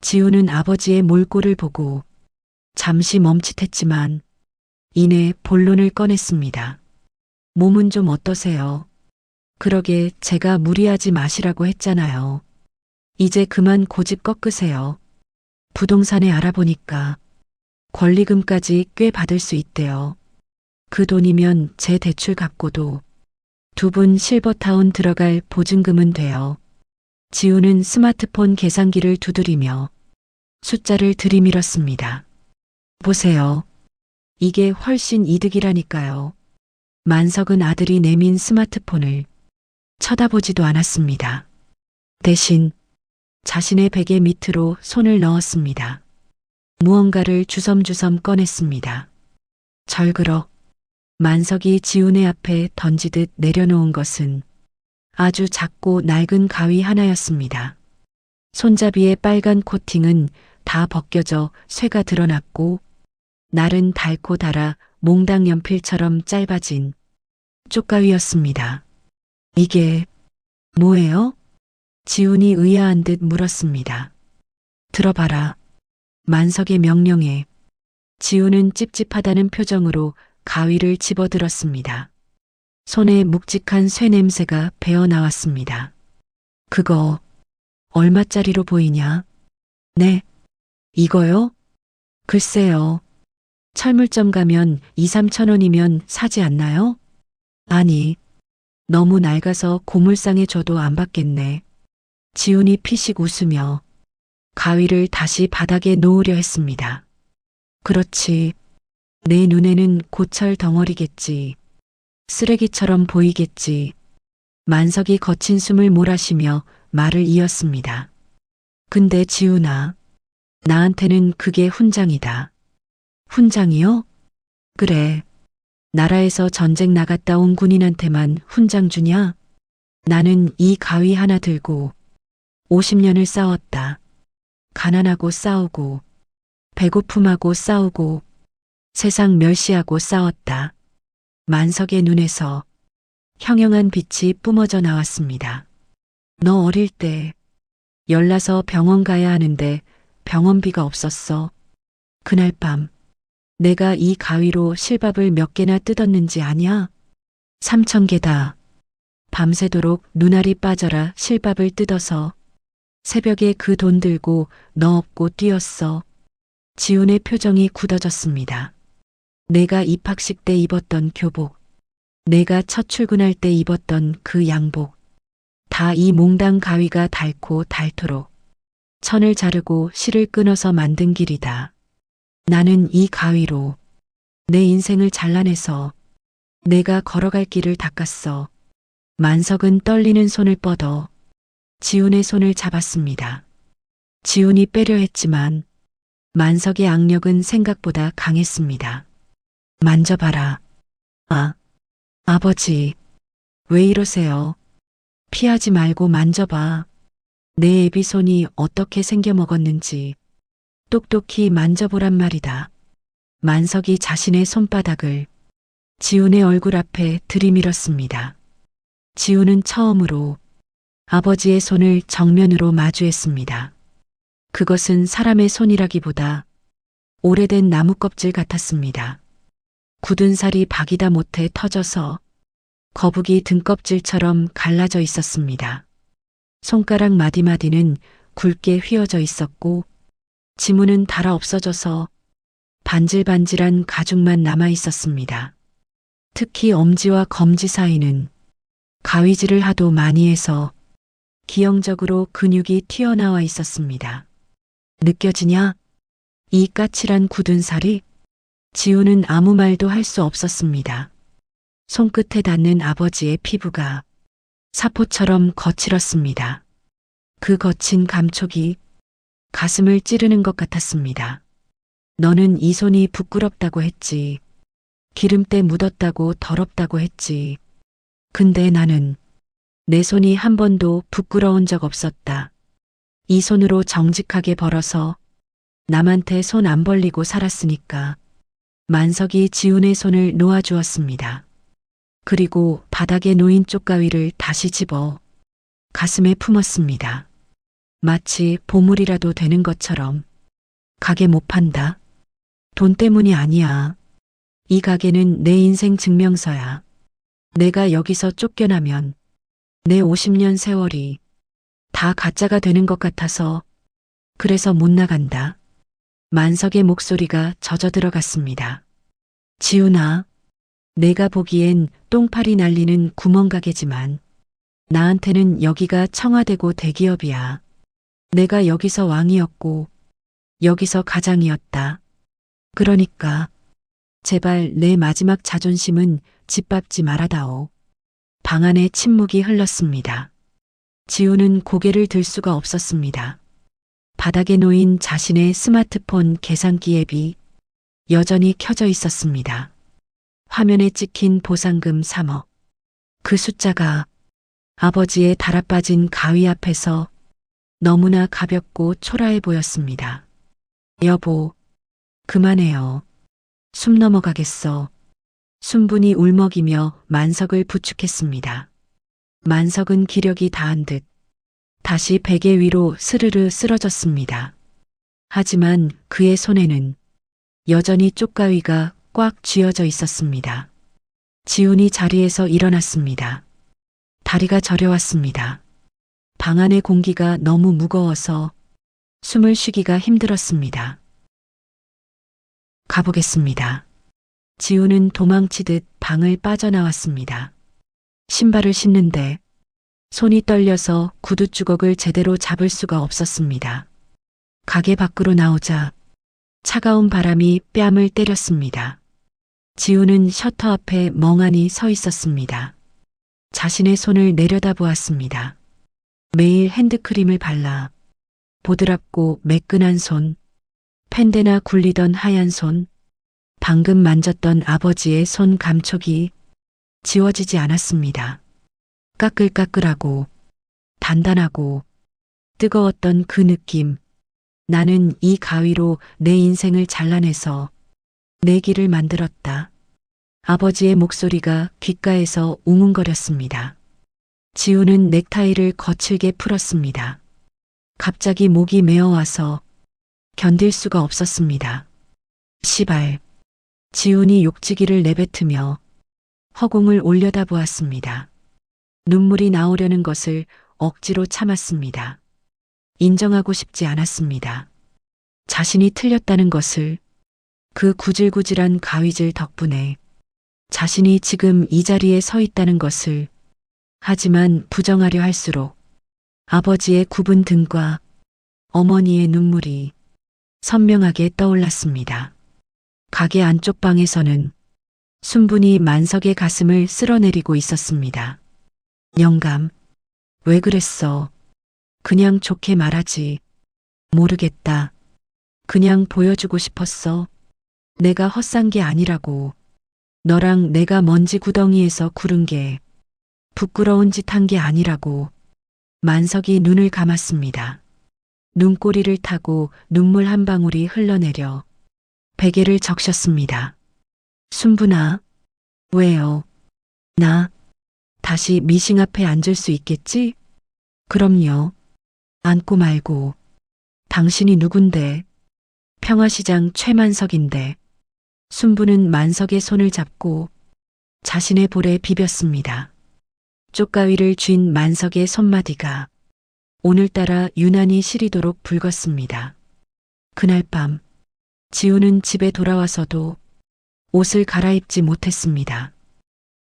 지훈은 아버지의 몰골을 보고 잠시 멈칫했지만 이내 본론을 꺼냈습니다. 몸은 좀 어떠세요? 그러게 제가 무리하지 마시라고 했잖아요. 이제 그만 고집 꺾으세요. 부동산에 알아보니까 권리금까지 꽤 받을 수 있대요. 그 돈이면 제 대출 갚고도 두 분 실버타운 들어갈 보증금은 돼요. 지우는 스마트폰 계산기를 두드리며 숫자를 들이밀었습니다. 보세요. 이게 훨씬 이득이라니까요. 만석은 아들이 내민 스마트폰을 쳐다보지도 않았습니다. 대신 자신의 베개 밑으로 손을 넣었습니다. 무언가를 주섬주섬 꺼냈습니다. 절그럭 만석이 지훈의 앞에 던지듯 내려놓은 것은 아주 작고 낡은 가위 하나였습니다. 손잡이의 빨간 코팅은 다 벗겨져 쇠가 드러났고 날은 닳고 닳아 몽당 연필처럼 짧아진 쪽가위였습니다. 이게 뭐예요? 지훈이 의아한 듯 물었습니다. 들어봐라. 만석의 명령에 지훈은 찝찝하다는 표정으로 가위를 집어들었습니다. 손에 묵직한 쇠 냄새가 배어 나왔습니다. 그거 얼마짜리로 보이냐? 네. 이거요? 글쎄요. 철물점 가면 2, 3천 원이면 사지 않나요? 아니, 너무 낡아서 고물상에 줘도 안 받겠네. 지훈이 피식 웃으며 가위를 다시 바닥에 놓으려 했습니다. 그렇지. 내 눈에는 고철 덩어리겠지. 쓰레기처럼 보이겠지. 만석이 거친 숨을 몰아쉬며 말을 이었습니다. 근데 지훈아, 나한테는 그게 훈장이다. 훈장이요? 그래. 나라에서 전쟁 나갔다 온 군인한테만 훈장 주냐? 나는 이 가위 하나 들고 50년을 싸웠다. 가난하고 싸우고, 배고픔하고 싸우고, 세상 멸시하고 싸웠다. 만석의 눈에서 형형한 빛이 뿜어져 나왔습니다. 너 어릴 때 열나서 병원 가야 하는데 병원비가 없었어. 그날 밤 내가 이 가위로 실밥을 몇 개나 뜯었는지 아냐? 3,000개다. 밤새도록 눈알이 빠져라 실밥을 뜯어서 새벽에 그 돈 들고 너 업고 뛰었어. 지훈의 표정이 굳어졌습니다. 내가 입학식 때 입었던 교복, 내가 첫 출근할 때 입었던 그 양복, 다 이 몽당 가위가 닳고 닳도록 천을 자르고 실을 끊어서 만든 길이다. 나는 이 가위로 내 인생을 잘라내서 내가 걸어갈 길을 닦았어. 만석은 떨리는 손을 뻗어 지훈의 손을 잡았습니다. 지훈이 빼려 했지만 만석의 악력은 생각보다 강했습니다. 만져봐라. 아, 아버지, 왜 이러세요? 피하지 말고 만져봐. 내 애비 손이 어떻게 생겨 먹었는지 똑똑히 만져보란 말이다. 만석이 자신의 손바닥을 지훈의 얼굴 앞에 들이밀었습니다. 지훈은 처음으로 아버지의 손을 정면으로 마주했습니다. 그것은 사람의 손이라기보다 오래된 나무 껍질 같았습니다. 굳은 살이 박이다 못해 터져서 거북이 등껍질처럼 갈라져 있었습니다. 손가락 마디마디는 굵게 휘어져 있었고 지문은 닳아 없어져서 반질반질한 가죽만 남아 있었습니다. 특히 엄지와 검지 사이는 가위질을 하도 많이 해서 기형적으로 근육이 튀어나와 있었습니다. 느껴지냐? 이 까칠한 굳은 살이? 지훈은 아무 말도 할 수 없었습니다. 손끝에 닿는 아버지의 피부가 사포처럼 거칠었습니다. 그 거친 감촉이 가슴을 찌르는 것 같았습니다. 너는 이 손이 부끄럽다고 했지. 기름때 묻었다고 더럽다고 했지. 근데 나는 내 손이 한 번도 부끄러운 적 없었다. 이 손으로 정직하게 벌어서 남한테 손 안 벌리고 살았으니까. 만석이 지훈의 손을 놓아주었습니다. 그리고 바닥에 놓인 쪽가위를 다시 집어 가슴에 품었습니다. 마치 보물이라도 되는 것처럼. 가게 못 판다. 돈 때문이 아니야. 이 가게는 내 인생 증명서야. 내가 여기서 쫓겨나면 내 50년 세월이 다 가짜가 되는 것 같아서 그래서 못 나간다. 만석의 목소리가 젖어 들어갔습니다. 지훈아, 내가 보기엔 똥파리 날리는 구멍가게지만 나한테는 여기가 청와대고 대기업이야. 내가 여기서 왕이었고 여기서 가장이었다. 그러니까 제발 내 마지막 자존심은 짓밟지 말아다오. 방 안에 침묵이 흘렀습니다. 지우는 고개를 들 수가 없었습니다. 바닥에 놓인 자신의 스마트폰 계산기 앱이 여전히 켜져 있었습니다. 화면에 찍힌 보상금 3억. 그 숫자가 아버지의 달아빠진 가위 앞에서 너무나 가볍고 초라해 보였습니다. 여보, 그만해요. 숨 넘어가겠어. 순분이 울먹이며 만석을 부축했습니다. 만석은 기력이 다한 듯 다시 베개 위로 스르르 쓰러졌습니다. 하지만 그의 손에는 여전히 쪽가위가 꽉 쥐어져 있었습니다. 지훈이 자리에서 일어났습니다. 다리가 저려왔습니다. 방 안의 공기가 너무 무거워서 숨을 쉬기가 힘들었습니다. 가보겠습니다. 지훈은 도망치듯 방을 빠져나왔습니다. 신발을 신는데 손이 떨려서 구두 주걱을 제대로 잡을 수가 없었습니다. 가게 밖으로 나오자 차가운 바람이 뺨을 때렸습니다. 지훈은 셔터 앞에 멍하니 서 있었습니다. 자신의 손을 내려다보았습니다. 매일 핸드크림을 발라 보드랍고 매끈한 손, 펜대나 굴리던 하얀 손, 방금 만졌던 아버지의 손 감촉이 지워지지 않았습니다. 까끌까끌하고 단단하고 뜨거웠던 그 느낌. 나는 이 가위로 내 인생을 잘라내서 내 길을 만들었다. 아버지의 목소리가 귓가에서 웅웅거렸습니다. 지우는 넥타이를 거칠게 풀었습니다. 갑자기 목이 메어와서 견딜 수가 없었습니다. 시발. 지훈이 욕지기를 내뱉으며 허공을 올려다보았습니다. 눈물이 나오려는 것을 억지로 참았습니다. 인정하고 싶지 않았습니다. 자신이 틀렸다는 것을, 그 구질구질한 가위질 덕분에 자신이 지금 이 자리에 서 있다는 것을. 하지만 부정하려 할수록 아버지의 굽은 등과 어머니의 눈물이 선명하게 떠올랐습니다. 가게 안쪽 방에서는 순분이 만석의 가슴을 쓸어내리고 있었습니다. 영감, 왜 그랬어? 그냥 좋게 말하지. 모르겠다. 그냥 보여주고 싶었어. 내가 헛산 게 아니라고. 너랑 내가 먼지 구덩이에서 구른 게 부끄러운 짓 한 게 아니라고. 만석이 눈을 감았습니다. 눈꼬리를 타고 눈물 한 방울이 흘러내려 베개를 적셨습니다. 순분아, 왜요? 나 다시 미싱 앞에 앉을 수 있겠지? 그럼요. 앉고 말고. 당신이 누군데? 평화시장 최만석인데. 순분은 만석의 손을 잡고 자신의 볼에 비볐습니다. 쪽가위를 쥔 만석의 손마디가 오늘따라 유난히 시리도록 붉었습니다. 그날 밤 지우는 집에 돌아와서도 옷을 갈아입지 못했습니다.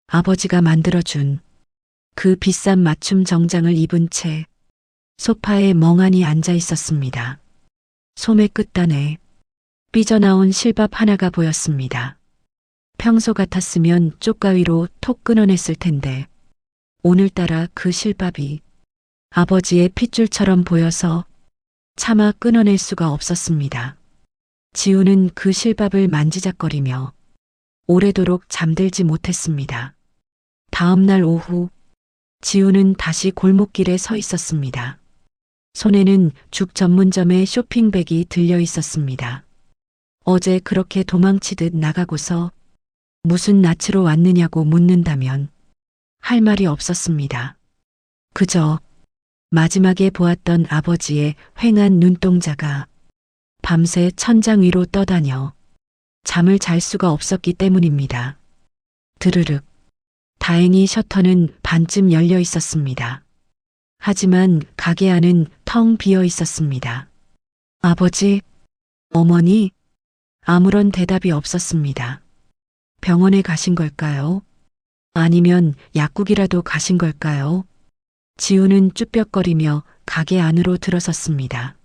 아버지가 만들어준 그 비싼 맞춤 정장을 입은 채 소파에 멍하니 앉아 있었습니다. 소매 끝단에 삐져나온 실밥 하나가 보였습니다. 평소 같았으면 쪽가위로 톡 끊어냈을 텐데 오늘따라 그 실밥이 아버지의 핏줄처럼 보여서 차마 끊어낼 수가 없었습니다. 지우는 그 실밥을 만지작거리며 오래도록 잠들지 못했습니다. 다음 날 오후 지우는 다시 골목길에 서 있었습니다. 손에는 죽 전문점의 쇼핑백이 들려 있었습니다. 어제 그렇게 도망치듯 나가고서 무슨 낯으로 왔느냐고 묻는다면 할 말이 없었습니다. 그저 마지막에 보았던 아버지의 휑한 눈동자가 밤새 천장 위로 떠다녀 잠을 잘 수가 없었기 때문입니다. 드르륵. 다행히 셔터는 반쯤 열려 있었습니다. 하지만 가게 안은 텅 비어 있었습니다. 아버지, 어머니, 아무런 대답이 없었습니다. 병원에 가신 걸까요? 아니면 약국이라도 가신 걸까요? 지우는 쭈뼛거리며 가게 안으로 들어섰습니다.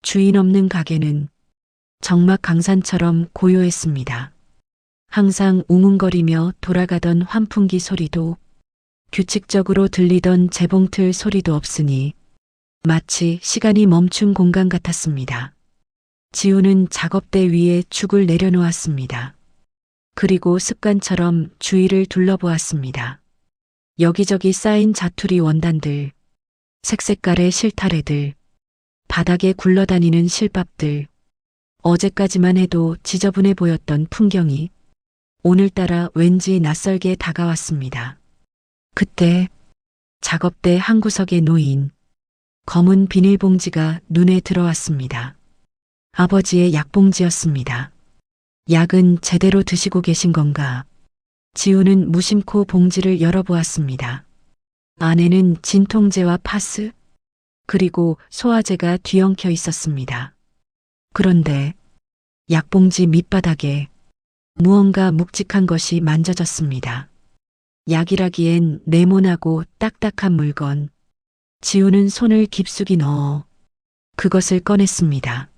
주인 없는 가게는 정막 강산처럼 고요했습니다. 항상 웅웅거리며 돌아가던 환풍기 소리도 규칙적으로 들리던 재봉틀 소리도 없으니 마치 시간이 멈춘 공간 같았습니다. 지우는 작업대 위에 죽을 내려놓았습니다. 그리고 습관처럼 주위를 둘러보았습니다. 여기저기 쌓인 자투리 원단들, 색색깔의 실타래들, 바닥에 굴러다니는 실밥들, 어제까지만 해도 지저분해 보였던 풍경이 오늘따라 왠지 낯설게 다가왔습니다. 그때 작업대 한 구석에 놓인 검은 비닐봉지가 눈에 들어왔습니다. 아버지의 약봉지였습니다. 약은 제대로 드시고 계신 건가? 지우는 무심코 봉지를 열어보았습니다. 안에는 진통제와 파스, 그리고 소화제가 뒤엉켜 있었습니다. 그런데 약봉지 밑바닥에 무언가 묵직한 것이 만져졌습니다. 약이라기엔 네모나고 딱딱한 물건. 지우는 손을 깊숙이 넣어 그것을 꺼냈습니다.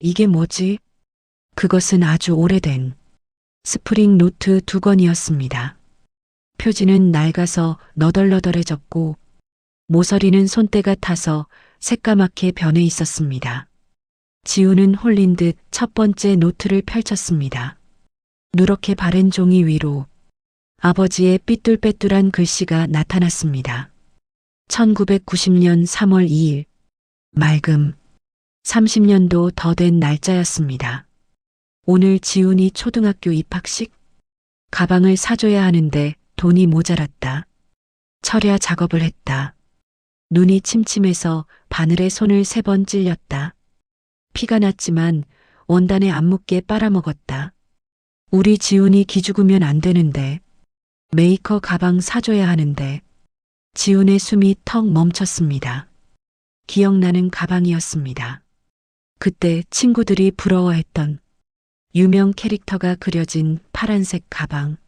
이게 뭐지? 그것은 아주 오래된 스프링 노트 2권이었습니다. 표지는 낡아서 너덜너덜해졌고 모서리는 손때가 타서 새까맣게 변해 있었습니다. 지우는 홀린 듯 첫 번째 노트를 펼쳤습니다. 누렇게 바른 종이 위로 아버지의 삐뚤빼뚤한 글씨가 나타났습니다. 1990년 3월 2일, 맑음, 30년도 더 된 날짜였습니다. 오늘 지훈이 초등학교 입학식? 가방을 사줘야 하는데 돈이 모자랐다. 철야 작업을 했다. 눈이 침침해서 바늘에 손을 3번 찔렸다. 피가 났지만 원단에 안 묻게 빨아먹었다. 우리 지훈이 기죽으면 안 되는데, 메이커 가방 사줘야 하는데, 지훈의 숨이 턱 멈췄습니다. 기억나는 가방이었습니다. 그때 친구들이 부러워했던 유명 캐릭터가 그려진 파란색 가방.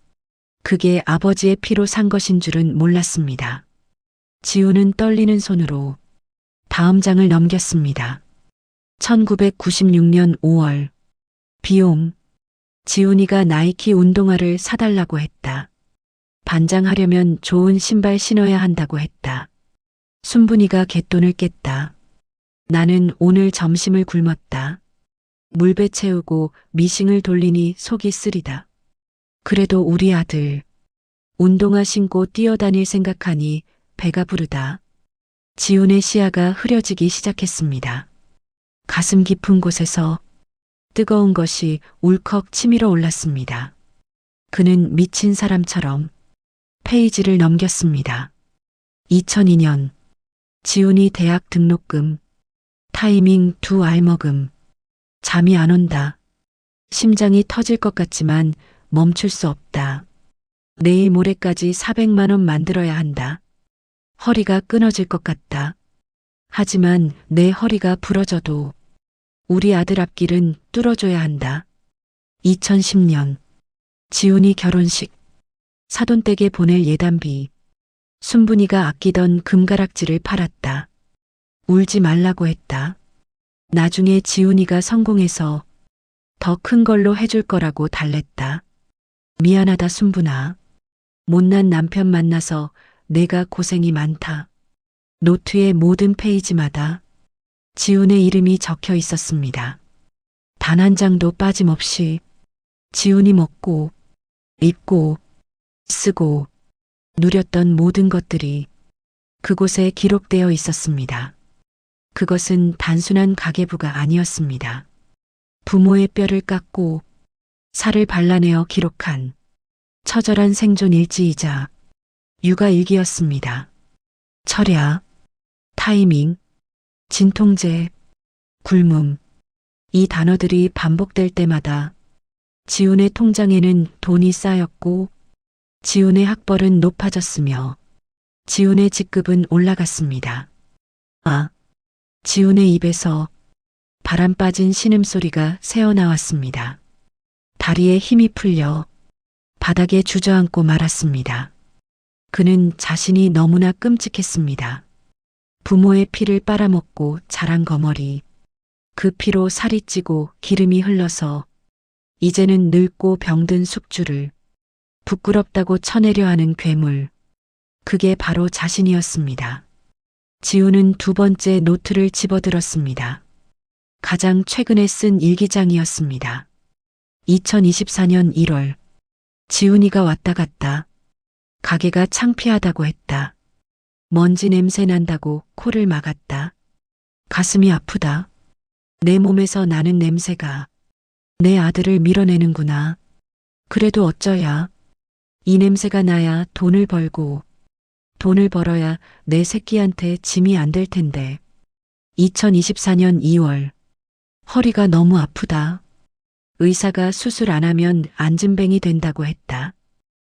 그게 아버지의 피로 산 것인 줄은 몰랐습니다. 지훈은 떨리는 손으로 다음 장을 넘겼습니다. 1996년 5월. 비용. 지훈이가 나이키 운동화를 사달라고 했다. 반장하려면 좋은 신발 신어야 한다고 했다. 순분이가 갯돈을 깼다. 나는 오늘 점심을 굶었다. 물배 채우고 미싱을 돌리니 속이 쓰리다. 그래도 우리 아들 운동화 신고 뛰어다닐 생각하니 배가 부르다. 지훈의 시야가 흐려지기 시작했습니다. 가슴 깊은 곳에서 뜨거운 것이 울컥 치밀어 올랐습니다. 그는 미친 사람처럼 페이지를 넘겼습니다. 2002년 지훈이 대학 등록금, 타이밍 2 알먹음. 잠이 안 온다. 심장이 터질 것 같지만 멈출 수 없다. 내일 모레까지 400만 원 만들어야 한다. 허리가 끊어질 것 같다. 하지만 내 허리가 부러져도 우리 아들 앞길은 뚫어줘야 한다. 2010년 지훈이 결혼식, 사돈댁에 보낼 예단비, 순분이가 아끼던 금가락지를 팔았다. 울지 말라고 했다. 나중에 지훈이가 성공해서 더 큰 걸로 해줄 거라고 달랬다. 미안하다 순분아. 못난 남편 만나서 내가 고생이 많다. 노트의 모든 페이지마다 지훈의 이름이 적혀 있었습니다. 단 한 장도 빠짐없이 지훈이 먹고 입고 쓰고 누렸던 모든 것들이 그곳에 기록되어 있었습니다. 그것은 단순한 가계부가 아니었습니다. 부모의 뼈를 깎고 살을 발라내어 기록한 처절한 생존 일지이자 육아 일기였습니다. 철야, 타이밍, 진통제, 굶음, 이 단어들이 반복될 때마다 지훈의 통장에는 돈이 쌓였고 지훈의 학벌은 높아졌으며 지훈의 직급은 올라갔습니다. 아, 지훈의 입에서 바람 빠진 신음소리가 새어나왔습니다. 다리에 힘이 풀려 바닥에 주저앉고 말았습니다. 그는 자신이 너무나 끔찍했습니다. 부모의 피를 빨아먹고 자란 거머리, 그 피로 살이 찌고 기름이 흘러서 이제는 늙고 병든 숙주를 부끄럽다고 쳐내려 하는 괴물, 그게 바로 자신이었습니다. 지우는 두 번째 노트를 집어들었습니다. 가장 최근에 쓴 일기장이었습니다. 2024년 1월. 지훈이가 왔다 갔다. 가게가 창피하다고 했다. 먼지 냄새 난다고 코를 막았다. 가슴이 아프다. 내 몸에서 나는 냄새가 내 아들을 밀어내는구나. 그래도 어쩌야. 이 냄새가 나야 돈을 벌고 돈을 벌어야 내 새끼한테 짐이 안 될 텐데. 2024년 2월. 허리가 너무 아프다. 의사가 수술 안 하면 안진뱅이 된다고 했다.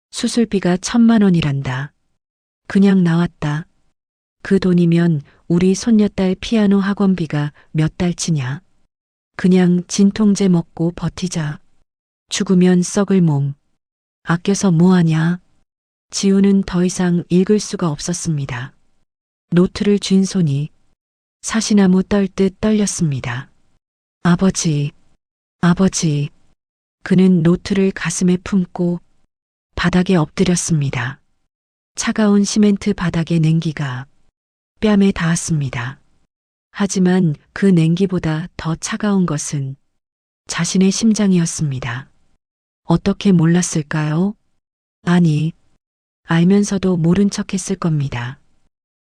수술비가 1,000만 원이란다. 그냥 나왔다. 그 돈이면 우리 손녀딸 피아노 학원비가 몇 달치냐. 그냥 진통제 먹고 버티자. 죽으면 썩을 몸. 아껴서 뭐하냐. 지우는 더 이상 읽을 수가 없었습니다. 노트를 쥔 손이 사시나무 떨듯 떨렸습니다. 아버지, 아버지. 그는 노트를 가슴에 품고 바닥에 엎드렸습니다. 차가운 시멘트 바닥의 냉기가 뺨에 닿았습니다. 하지만 그 냉기보다 더 차가운 것은 자신의 심장이었습니다. 어떻게 몰랐을까요? 아니, 알면서도 모른 척 했을 겁니다.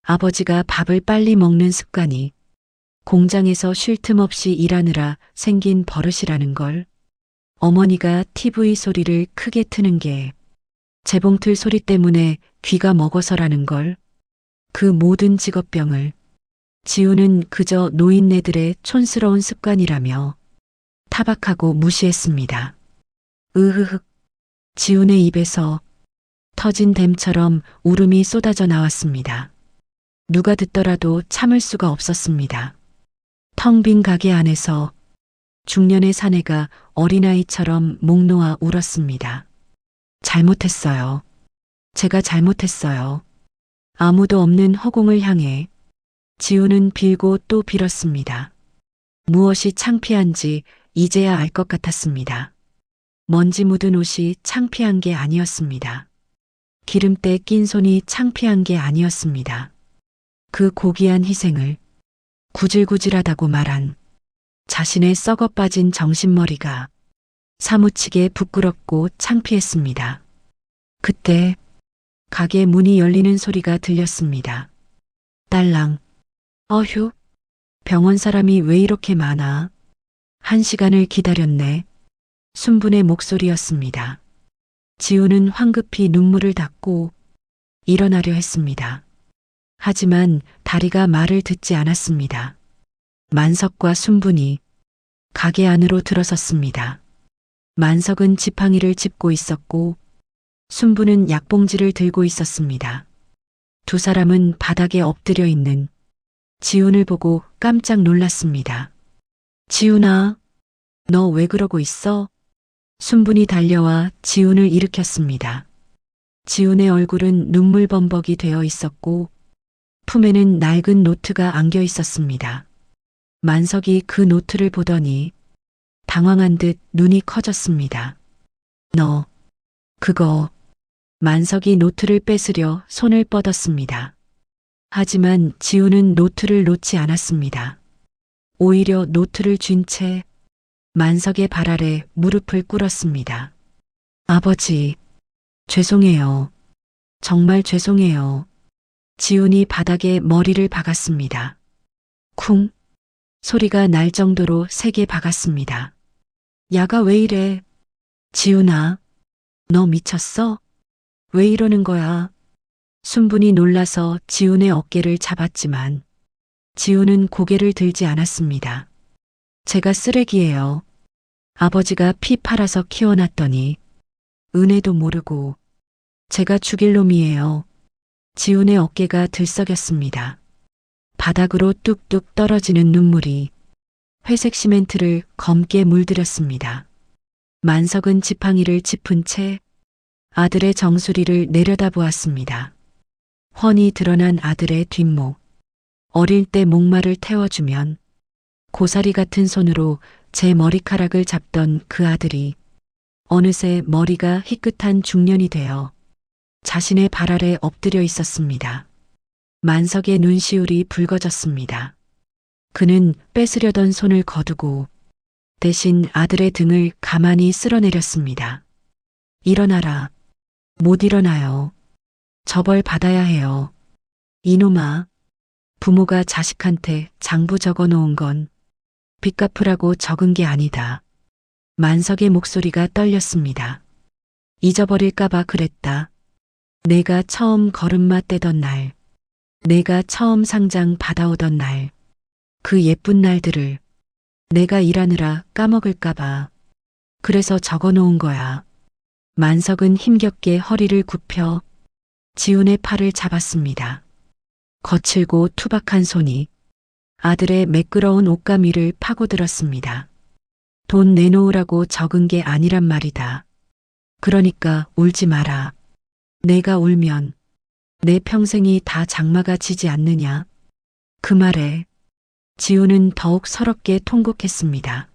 아버지가 밥을 빨리 먹는 습관이 공장에서 쉴 틈 없이 일하느라 생긴 버릇이라는 걸, 어머니가 TV 소리를 크게 트는 게 재봉틀 소리 때문에 귀가 먹어서라는 걸, 그 모든 직업병을 지우는 그저 노인네들의 촌스러운 습관이라며 타박하고 무시했습니다. 으흐흑. 지훈의 입에서 터진 댐처럼 울음이 쏟아져 나왔습니다. 누가 듣더라도 참을 수가 없었습니다. 텅 빈 가게 안에서 중년의 사내가 어린아이처럼 목 놓아 울었습니다. 잘못했어요. 제가 잘못했어요. 아무도 없는 허공을 향해 지우는 빌고 또 빌었습니다. 무엇이 창피한지 이제야 알 것 같았습니다. 먼지 묻은 옷이 창피한 게 아니었습니다. 기름때 낀 손이 창피한 게 아니었습니다. 그 고귀한 희생을 구질구질하다고 말한 자신의 썩어 빠진 정신머리가 사무치게 부끄럽고 창피했습니다. 그때 가게 문이 열리는 소리가 들렸습니다. 딸랑. 어휴, 병원 사람이 왜 이렇게 많아? 1시간을 기다렸네. 순분의 목소리였습니다. 지우는 황급히 눈물을 닦고 일어나려 했습니다. 하지만 다리가 말을 듣지 않았습니다. 만석과 순분이 가게 안으로 들어섰습니다. 만석은 지팡이를 짚고 있었고 순분은 약봉지를 들고 있었습니다. 두 사람은 바닥에 엎드려 있는 지훈을 보고 깜짝 놀랐습니다. 지훈아, 너 왜 그러고 있어? 순분이 달려와 지훈을 일으켰습니다. 지훈의 얼굴은 눈물범벅이 되어 있었고 품에는 낡은 노트가 안겨 있었습니다. 만석이 그 노트를 보더니 당황한 듯 눈이 커졌습니다. 너, 그거. 만석이 노트를 뺏으려 손을 뻗었습니다. 하지만 지우는 노트를 놓지 않았습니다. 오히려 노트를 쥔 채 만석의 발 아래 무릎을 꿇었습니다. 아버지, 죄송해요. 정말 죄송해요. 지훈이 바닥에 머리를 박았습니다. 쿵. 소리가 날 정도로 세게 박았습니다. 야가 왜 이래? 지훈아, 너 미쳤어? 왜 이러는 거야? 순분이 놀라서 지훈의 어깨를 잡았지만 지훈은 고개를 들지 않았습니다. 제가 쓰레기예요. 아버지가 피 팔아서 키워놨더니 은혜도 모르고 제가 죽일 놈이에요. 지훈의 어깨가 들썩였습니다. 바닥으로 뚝뚝 떨어지는 눈물이 회색 시멘트를 검게 물들였습니다. 만석은 지팡이를 짚은 채 아들의 정수리를 내려다보았습니다. 훤히 드러난 아들의 뒷목. 어릴 때 목마를 태워주면 고사리 같은 손으로 제 머리카락을 잡던 그 아들이 어느새 머리가 희끗한 중년이 되어 자신의 발 아래 엎드려 있었습니다. 만석의 눈시울이 붉어졌습니다. 그는 뺏으려던 손을 거두고 대신 아들의 등을 가만히 쓸어내렸습니다. 일어나라. 못 일어나요. 저벌 받아야 해요. 이놈아. 부모가 자식한테 장부 적어 놓은 건 빚 갚으라고 적은 게 아니다. 만석의 목소리가 떨렸습니다. 잊어버릴까봐 그랬다. 내가 처음 걸음마 떼던 날, 내가 처음 상장 받아오던 날, 그 예쁜 날들을 내가 일하느라 까먹을까봐. 그래서 적어 놓은 거야. 만석은 힘겹게 허리를 굽혀 지훈의 팔을 잡았습니다. 거칠고 투박한 손이 아들의 매끄러운 옷가미를 파고들었습니다. 돈 내놓으라고 적은 게 아니란 말이다. 그러니까 울지 마라. 내가 울면 내 평생이 다 장마가 지지 않느냐. 그 말에 지훈은 더욱 서럽게 통곡했습니다.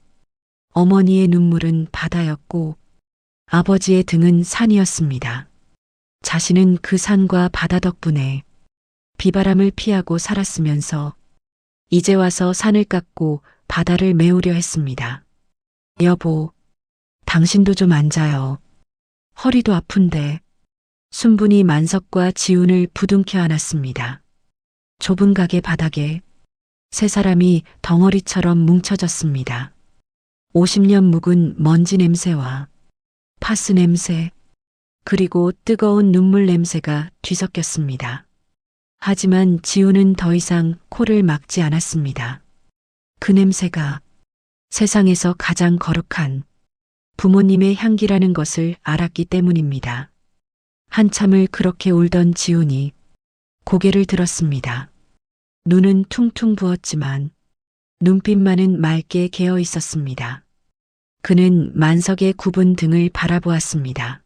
어머니의 눈물은 바다였고 아버지의 등은 산이었습니다. 자신은 그 산과 바다 덕분에 비바람을 피하고 살았으면서 이제 와서 산을 깎고 바다를 메우려 했습니다. 여보, 당신도 좀 앉아요. 허리도 아픈데. 순분이 만석과 지훈을 부둥켜 안았습니다. 좁은 가게 바닥에 세 사람이 덩어리처럼 뭉쳐졌습니다. 50년 묵은 먼지 냄새와 파스 냄새, 그리고 뜨거운 눈물 냄새가 뒤섞였습니다. 하지만 지훈은 더 이상 코를 막지 않았습니다. 그 냄새가 세상에서 가장 거룩한 부모님의 향기라는 것을 알았기 때문입니다. 한참을 그렇게 울던 지훈이 고개를 들었습니다. 눈은 퉁퉁 부었지만 눈빛만은 맑게 개어 있었습니다. 그는 만석의 굽은 등을 바라보았습니다.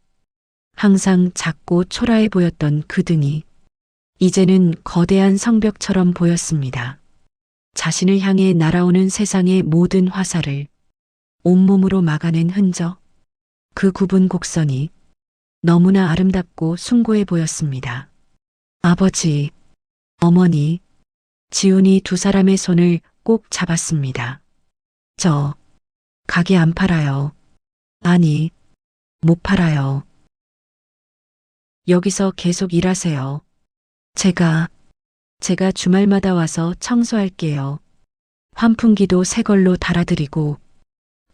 항상 작고 초라해 보였던 그 등이 이제는 거대한 성벽처럼 보였습니다. 자신을 향해 날아오는 세상의 모든 화살을 온몸으로 막아낸 흔적, 그 굽은 곡선이 너무나 아름답고 숭고해 보였습니다. 아버지, 어머니, 지훈이 두 사람의 손을 꼭 잡았습니다. 저 가게 안 팔아요. 아니, 못 팔아요. 여기서 계속 일하세요. 제가 주말마다 와서 청소할게요. 환풍기도 새 걸로 달아드리고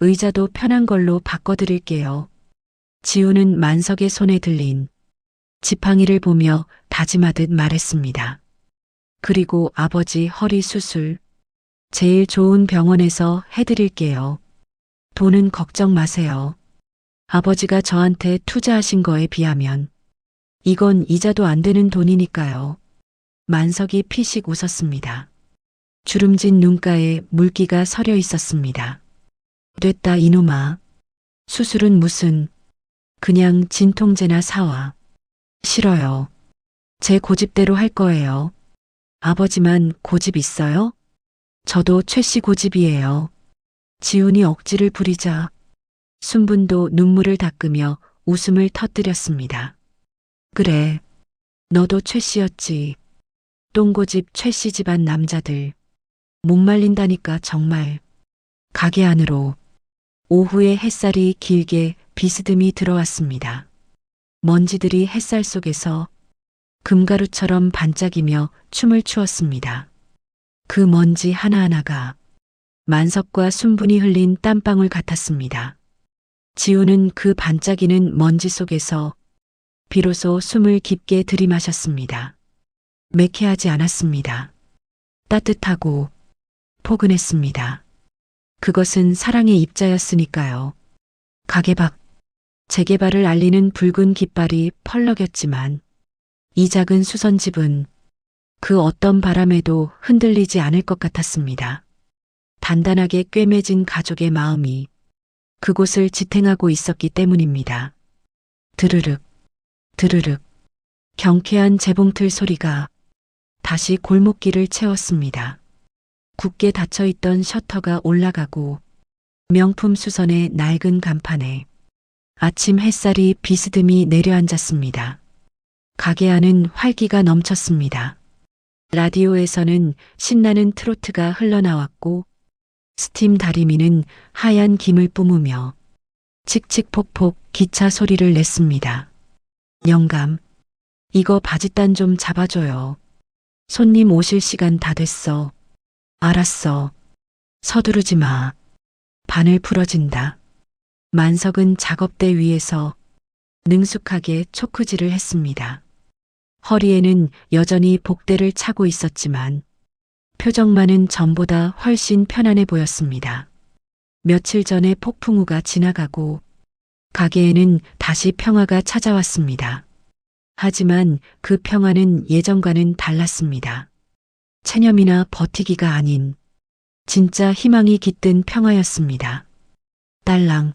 의자도 편한 걸로 바꿔드릴게요. 지훈은 만석의 손에 들린 지팡이를 보며 다짐하듯 말했습니다. 그리고 아버지 허리 수술 제일 좋은 병원에서 해드릴게요. 돈은 걱정 마세요. 아버지가 저한테 투자하신 거에 비하면 이건 이자도 안 되는 돈이니까요. 만석이 피식 웃었습니다. 주름진 눈가에 물기가 서려 있었습니다. 됐다 이놈아. 수술은 무슨 그냥 진통제나 사와. 싫어요. 제 고집대로 할 거예요. 아버지만 고집 있어요? 저도 최씨 고집이에요. 지훈이 억지를 부리자 순분도 눈물을 닦으며 웃음을 터뜨렸습니다. 그래, 너도 최씨였지. 똥고집 최씨 집안 남자들 못 말린다니까 정말. 가게 안으로 오후에 햇살이 길게 비스듬히 들어왔습니다. 먼지들이 햇살 속에서 금가루처럼 반짝이며 춤을 추었습니다. 그 먼지 하나하나가 만석과 순분이 흘린 땀방울 같았습니다. 지훈은 그 반짝이는 먼지 속에서 비로소 숨을 깊게 들이마셨습니다. 매캐하지 않았습니다. 따뜻하고 포근했습니다. 그것은 사랑의 입자였으니까요. 가게 밖 재개발을 알리는 붉은 깃발이 펄럭였지만 이 작은 수선집은 그 어떤 바람에도 흔들리지 않을 것 같았습니다. 단단하게 꿰매진 가족의 마음이 그곳을 지탱하고 있었기 때문입니다. 드르륵 드르륵. 경쾌한 재봉틀 소리가 다시 골목길을 채웠습니다. 굳게 닫혀있던 셔터가 올라가고 명품 수선의 낡은 간판에 아침 햇살이 비스듬히 내려앉았습니다. 가게 안은 활기가 넘쳤습니다. 라디오에서는 신나는 트로트가 흘러나왔고 스팀 다리미는 하얀 김을 뿜으며 칙칙폭폭 기차 소리를 냈습니다. 영감, 이거 바짓단 좀 잡아줘요. 손님 오실 시간 다 됐어. 알았어. 서두르지 마. 바늘 풀어진다. 만석은 작업대 위에서 능숙하게 초크질을 했습니다. 허리에는 여전히 복대를 차고 있었지만 표정만은 전보다 훨씬 편안해 보였습니다. 며칠 전에 폭풍우가 지나가고 가게에는 다시 평화가 찾아왔습니다. 하지만 그 평화는 예전과는 달랐습니다. 체념이나 버티기가 아닌 진짜 희망이 깃든 평화였습니다. 딸랑,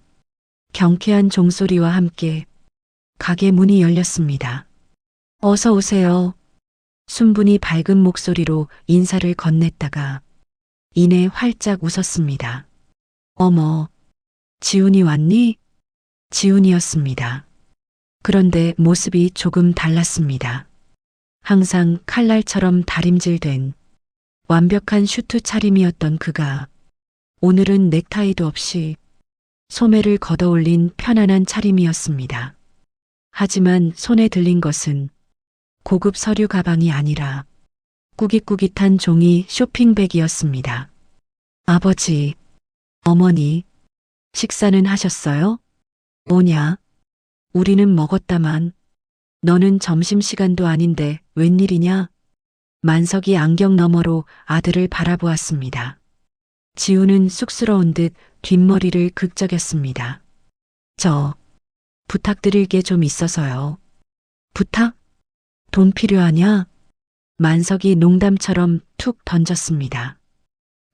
경쾌한 종소리와 함께 가게 문이 열렸습니다. 어서 오세요. 순분이 밝은 목소리로 인사를 건넸다가 이내 활짝 웃었습니다. 어머, 지훈이 왔니? 지훈이었습니다. 그런데 모습이 조금 달랐습니다. 항상 칼날처럼 다림질된 완벽한 슈트 차림이었던 그가 오늘은 넥타이도 없이 소매를 걷어올린 편안한 차림이었습니다. 하지만 손에 들린 것은 고급 서류 가방이 아니라 꾸깃꾸깃한 종이 쇼핑백이었습니다. 아버지, 어머니, 식사는 하셨어요? 뭐냐? 우리는 먹었다만 너는 점심시간도 아닌데 웬일이냐? 만석이 안경 너머로 아들을 바라보았습니다. 지우는 쑥스러운 듯 뒷머리를 극적였습니다. 저 부탁드릴 게 좀 있어서요. 부탁? 돈 필요하냐? 만석이 농담처럼 툭 던졌습니다.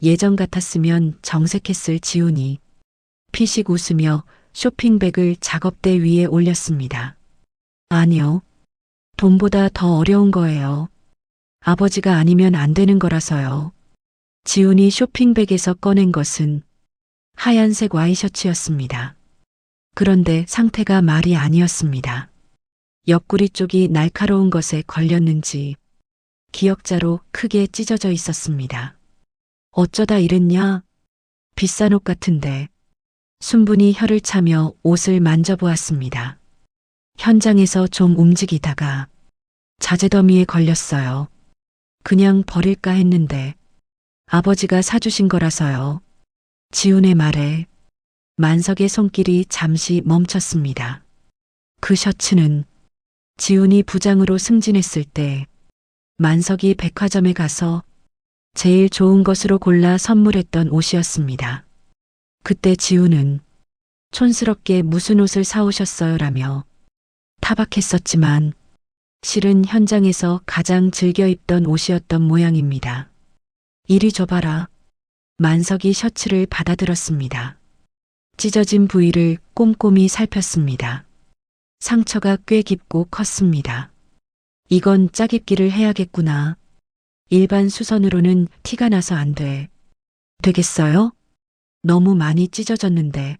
예전 같았으면 정색했을 지훈이 피식 웃으며 쇼핑백을 작업대 위에 올렸습니다. 아니요. 돈보다 더 어려운 거예요. 아버지가 아니면 안 되는 거라서요. 지훈이 쇼핑백에서 꺼낸 것은 하얀색 와이셔츠였습니다. 그런데 상태가 말이 아니었습니다. 옆구리 쪽이 날카로운 것에 걸렸는지 기역자로 크게 찢어져 있었습니다. 어쩌다 이랬냐? 비싼 옷 같은데. 순분이 혀를 차며 옷을 만져보았습니다. 현장에서 좀 움직이다가 자재더미에 걸렸어요. 그냥 버릴까 했는데 아버지가 사주신 거라서요. 지훈의 말에 만석의 손길이 잠시 멈췄습니다. 그 셔츠는 지훈이 부장으로 승진했을 때 만석이 백화점에 가서 제일 좋은 것으로 골라 선물했던 옷이었습니다. 그때 지훈은 촌스럽게 무슨 옷을 사오셨어요? 라며 타박했었지만 실은 현장에서 가장 즐겨 입던 옷이었던 모양입니다. 이리 줘봐라. 만석이 셔츠를 받아들었습니다. 찢어진 부위를 꼼꼼히 살폈습니다. 상처가 꽤 깊고 컸습니다. 이건 짜깁기를 해야겠구나. 일반 수선으로는 티가 나서 안 돼. 되겠어요? 너무 많이 찢어졌는데.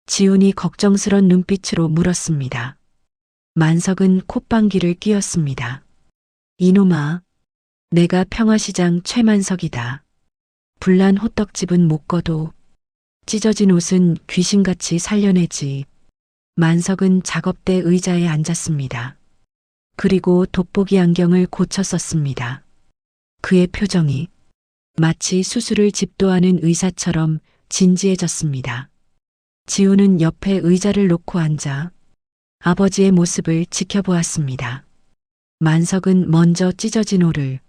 지훈이 걱정스런 눈빛으로 물었습니다. 만석은 콧방귀를 뀌었습니다. 이놈아, 내가 평화시장 최만석이다. 불난 호떡집은 못 거도 찢어진 옷은 귀신같이 살려내지. 만석은 작업대 의자에 앉았습니다. 그리고 돋보기 안경을 고쳐 썼습니다. 그의 표정이 마치 수술을 집도하는 의사처럼 진지해졌습니다. 지우는 옆에 의자를 놓고 앉아 아버지의 모습을 지켜보았습니다. 만석은 먼저 찢어진 옷을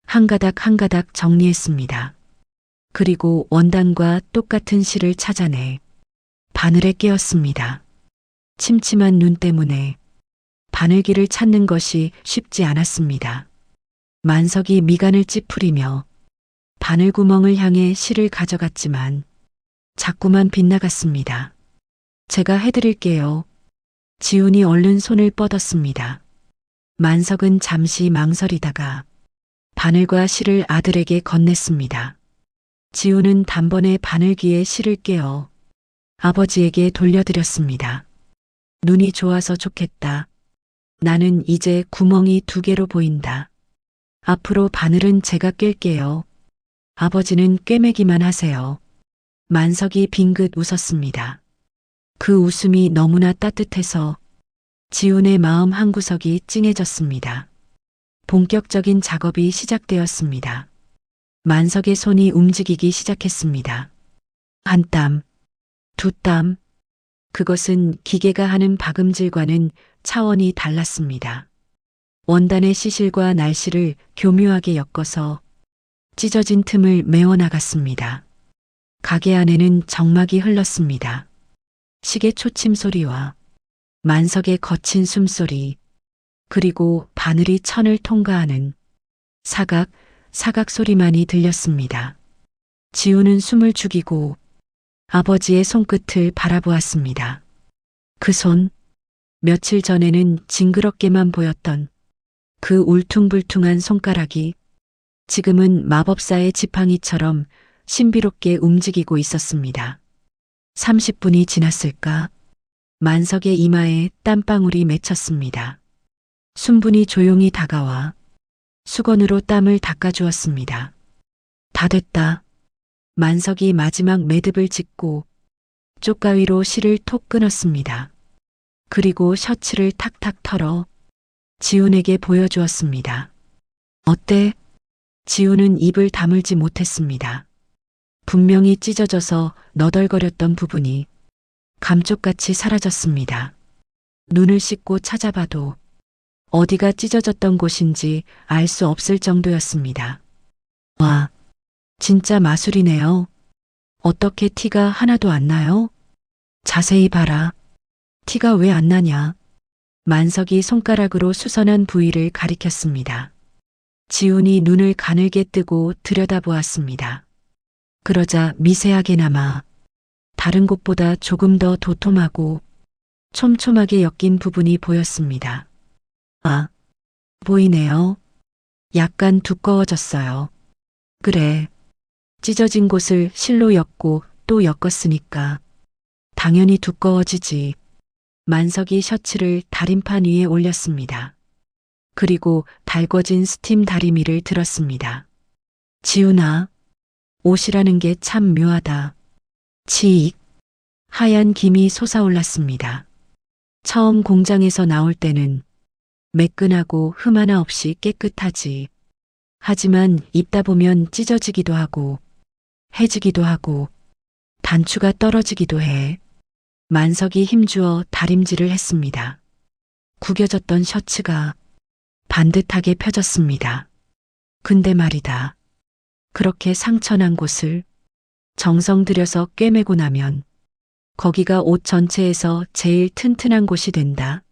한 가닥 한 가닥 정리했습니다. 그리고 원단과 똑같은 실을 찾아내 바늘에 끼웠습니다. 침침한 눈 때문에 바늘기를 찾는 것이 쉽지 않았습니다. 만석이 미간을 찌푸리며 바늘구멍을 향해 실을 가져갔지만 자꾸만 빗나갔습니다. 제가 해드릴게요. 지훈이 얼른 손을 뻗었습니다. 만석은 잠시 망설이다가 바늘과 실을 아들에게 건넸습니다. 지훈은 단번에 바늘귀에 실을 깨어 아버지에게 돌려드렸습니다. 눈이 좋아서 좋겠다. 나는 이제 구멍이 2개로 보인다. 앞으로 바늘은 제가 꿰게요. 아버지는 꿰매기만 하세요. 만석이 빙긋 웃었습니다. 그 웃음이 너무나 따뜻해서 지훈의 마음 한구석이 찡해졌습니다. 본격적인 작업이 시작되었습니다. 만석의 손이 움직이기 시작했습니다. 한 땀, 2땀. 그것은 기계가 하는 박음질과는 차원이 달랐습니다. 원단의 시실과 날씨를 교묘하게 엮어서 찢어진 틈을 메워나갔습니다. 가게 안에는 정막이 흘렀습니다. 시계 초침 소리와 만석의 거친 숨소리, 그리고 바늘이 천을 통과하는 사각 소리만이 들렸습니다. 지훈은 숨을 죽이고 아버지의 손끝을 바라보았습니다. 그 손, 며칠 전에는 징그럽게만 보였던 그 울퉁불퉁한 손가락이 지금은 마법사의 지팡이처럼 신비롭게 움직이고 있었습니다. 30분이 지났을까? 만석의 이마에 땀방울이 맺혔습니다. 순분이 조용히 다가와 수건으로 땀을 닦아주었습니다. 다 됐다. 만석이 마지막 매듭을 짓고 쪽가위로 실을 톡 끊었습니다. 그리고 셔츠를 탁탁 털어 지훈에게 보여주었습니다. 어때? 지훈은 입을 다물지 못했습니다. 분명히 찢어져서 너덜거렸던 부분이 감쪽같이 사라졌습니다. 눈을 씻고 찾아봐도 어디가 찢어졌던 곳인지 알 수 없을 정도였습니다. 와, 진짜 마술이네요. 어떻게 티가 하나도 안 나요? 자세히 봐라. 티가 왜 안 나냐? 만석이 손가락으로 수선한 부위를 가리켰습니다. 지훈이 눈을 가늘게 뜨고 들여다보았습니다. 그러자 미세하게나마 다른 곳보다 조금 더 도톰하고 촘촘하게 엮인 부분이 보였습니다. 아, 보이네요. 약간 두꺼워졌어요. 그래. 찢어진 곳을 실로 엮고 또 엮었으니까 당연히 두꺼워지지. 만석이 셔츠를 다림판 위에 올렸습니다. 그리고 달궈진 스팀 다리미를 들었습니다. 지훈아, 옷이라는 게 참 묘하다. 치익. 하얀 김이 솟아올랐습니다. 처음 공장에서 나올 때는 매끈하고 흠 하나 없이 깨끗하지. 하지만 입다 보면 찢어지기도 하고 해지기도 하고 단추가 떨어지기도 해. 만석이 힘주어 다림질을 했습니다. 구겨졌던 셔츠가 반듯하게 펴졌습니다. 근데 말이다. 그렇게 상처난 곳을 정성 들여서 꿰매고 나면 거기가 옷 전체에서 제일 튼튼한 곳이 된다.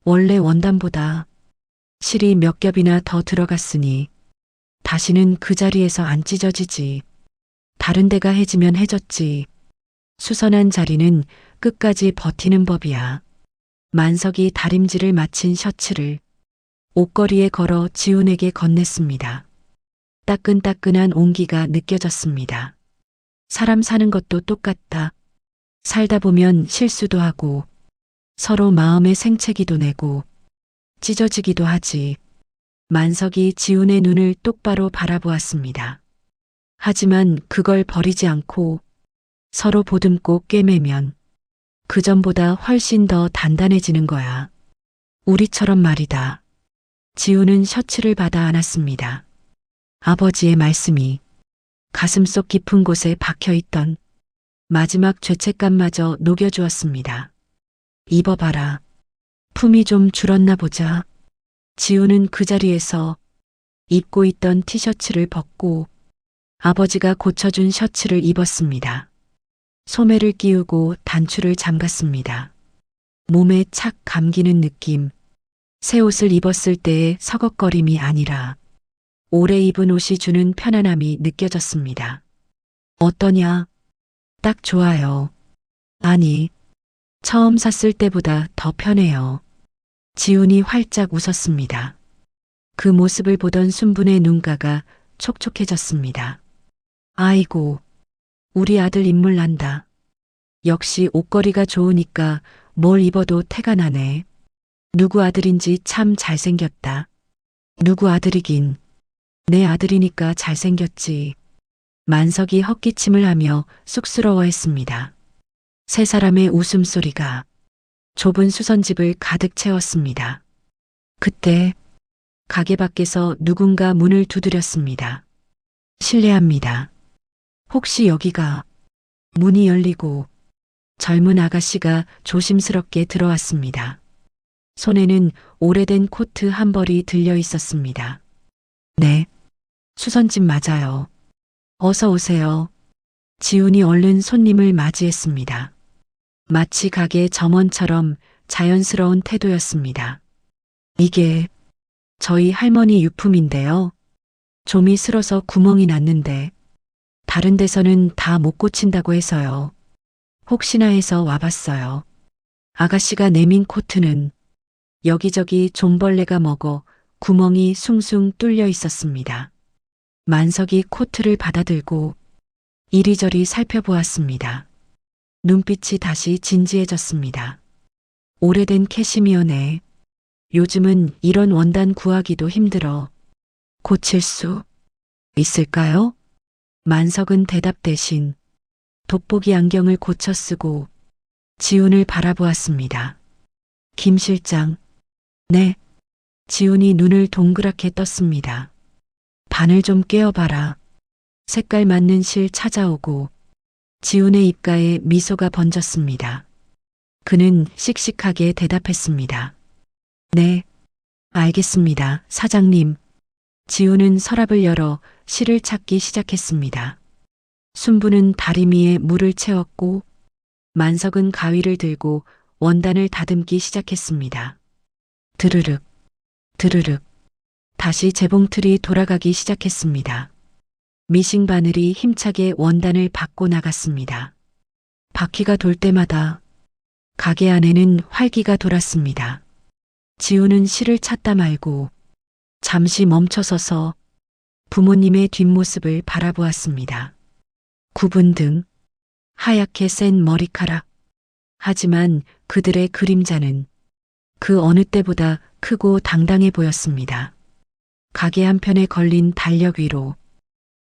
원래 원단보다 실이 몇 겹이나 더 들어갔으니 다시는 그 자리에서 안 찢어지지. 다른 데가 해지면 해졌지. 수선한 자리는 끝까지 버티는 법이야. 만석이 다림질을 마친 셔츠를 옷걸이에 걸어 지훈에게 건넸습니다. 따끈따끈한 온기가 느껴졌습니다. 사람 사는 것도 똑같다. 살다 보면 실수도 하고 서로 마음의 생채기도 내고 찢어지기도 하지. 만석이 지훈의 눈을 똑바로 바라보았습니다. 하지만 그걸 버리지 않고 서로 보듬고 꿰매면 그전보다 훨씬 더 단단해지는 거야. 우리처럼 말이다. 지훈은 셔츠를 받아 안았습니다. 아버지의 말씀이 가슴속 깊은 곳에 박혀있던 마지막 죄책감마저 녹여주었습니다. 입어봐라. 품이 좀 줄었나 보자. 지훈은 그 자리에서 입고 있던 티셔츠를 벗고 아버지가 고쳐준 셔츠를 입었습니다. 소매를 끼우고 단추를 잠갔습니다. 몸에 착 감기는 느낌. 새 옷을 입었을 때의 서걱거림이 아니라 오래 입은 옷이 주는 편안함이 느껴졌습니다. 어떠냐? 딱 좋아요. 아니, 처음 샀을 때보다 더 편해요. 지훈이 활짝 웃었습니다. 그 모습을 보던 순분의 눈가가 촉촉해졌습니다. 아이고, 우리 아들 인물 난다. 역시 옷걸이가 좋으니까 뭘 입어도 태가 나네. 누구 아들인지 참 잘생겼다. 누구 아들이긴. 내 아들이니까 잘생겼지. 만석이 헛기침을 하며 쑥스러워했습니다. 세 사람의 웃음소리가 좁은 수선집을 가득 채웠습니다. 그때 가게 밖에서 누군가 문을 두드렸습니다. 실례합니다. 혹시 여기가? 문이 열리고 젊은 아가씨가 조심스럽게 들어왔습니다. 손에는 오래된 코트 한 벌이 들려 있었습니다. 네, 수선집 맞아요. 어서 오세요. 지훈이 얼른 손님을 맞이했습니다. 마치 가게 점원처럼 자연스러운 태도였습니다. 이게 저희 할머니 유품인데요. 좀이 슬어서 구멍이 났는데 다른 데서는 다 못 고친다고 해서요. 혹시나 해서 와봤어요. 아가씨가 내민 코트는 여기저기 좀벌레가 먹어 구멍이 숭숭 뚫려 있었습니다. 만석이 코트를 받아들고 이리저리 살펴보았습니다. 눈빛이 다시 진지해졌습니다. 오래된 캐시미어네. 요즘은 이런 원단 구하기도 힘들어. 고칠 수 있을까요? 만석은 대답 대신 돋보기 안경을 고쳐 쓰고 지훈을 바라보았습니다. 김 실장. 네. 지훈이 눈을 동그랗게 떴습니다. 바늘 좀 꿰어봐라. 색깔 맞는 실 찾아오고 지훈의 입가에 미소가 번졌습니다. 그는 씩씩하게 대답했습니다. 네, 알겠습니다, 사장님. 지훈은 서랍을 열어 실을 찾기 시작했습니다. 순부는 다리미에 물을 채웠고 만석은 가위를 들고 원단을 다듬기 시작했습니다. 드르륵, 드르륵. 다시 재봉틀이 돌아가기 시작했습니다. 미싱 바늘이 힘차게 원단을 받고 나갔습니다. 바퀴가 돌 때마다 가게 안에는 활기가 돌았습니다. 지우는 실을 찾다 말고 잠시 멈춰서서 부모님의 뒷모습을 바라보았습니다. 굽은 등, 하얗게 센 머리카락. 하지만 그들의 그림자는 그 어느 때보다 크고 당당해 보였습니다. 가게 한편에 걸린 달력 위로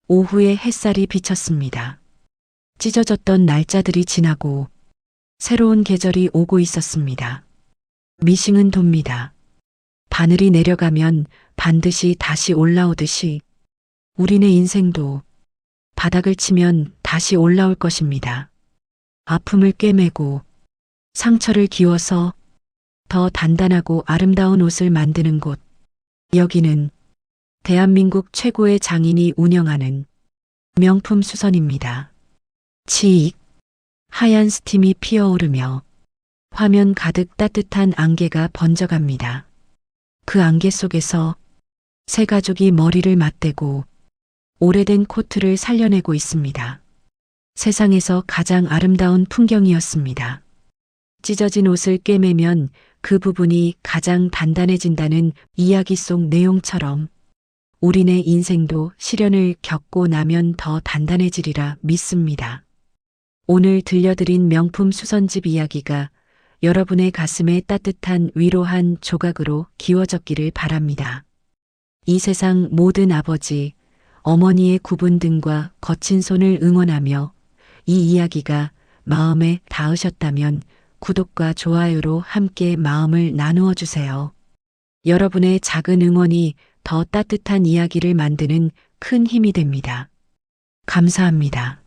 오후의 햇살이 비쳤습니다. 찢어졌던 날짜들이 지나고 새로운 계절이 오고 있었습니다. 미싱은 돕니다. 바늘이 내려가면 반드시 다시 올라오듯이 우리네 인생도 바닥을 치면 다시 올라올 것입니다. 아픔을 꿰매고 상처를 기워서 더 단단하고 아름다운 옷을 만드는 곳. 여기는 대한민국 최고의 장인이 운영하는 명품 수선입니다. 치익. 하얀 스팀이 피어오르며 화면 가득 따뜻한 안개가 번져갑니다. 그 안개 속에서 세 가족이 머리를 맞대고 오래된 코트를 살려내고 있습니다. 세상에서 가장 아름다운 풍경이었습니다. 찢어진 옷을 꿰매면 그 부분이 가장 단단해진다는 이야기 속 내용처럼 우리네 인생도 시련을 겪고 나면 더 단단해지리라 믿습니다. 오늘 들려드린 명품 수선집 이야기가 여러분의 가슴에 따뜻한 위로한 조각으로 기워졌기를 바랍니다. 이 세상 모든 아버지, 어머니의 굽은 등과 거친 손을 응원하며 이 이야기가 마음에 닿으셨다면 구독과 좋아요로 함께 마음을 나누어 주세요. 여러분의 작은 응원이 더 따뜻한 이야기를 만드는 큰 힘이 됩니다. 감사합니다.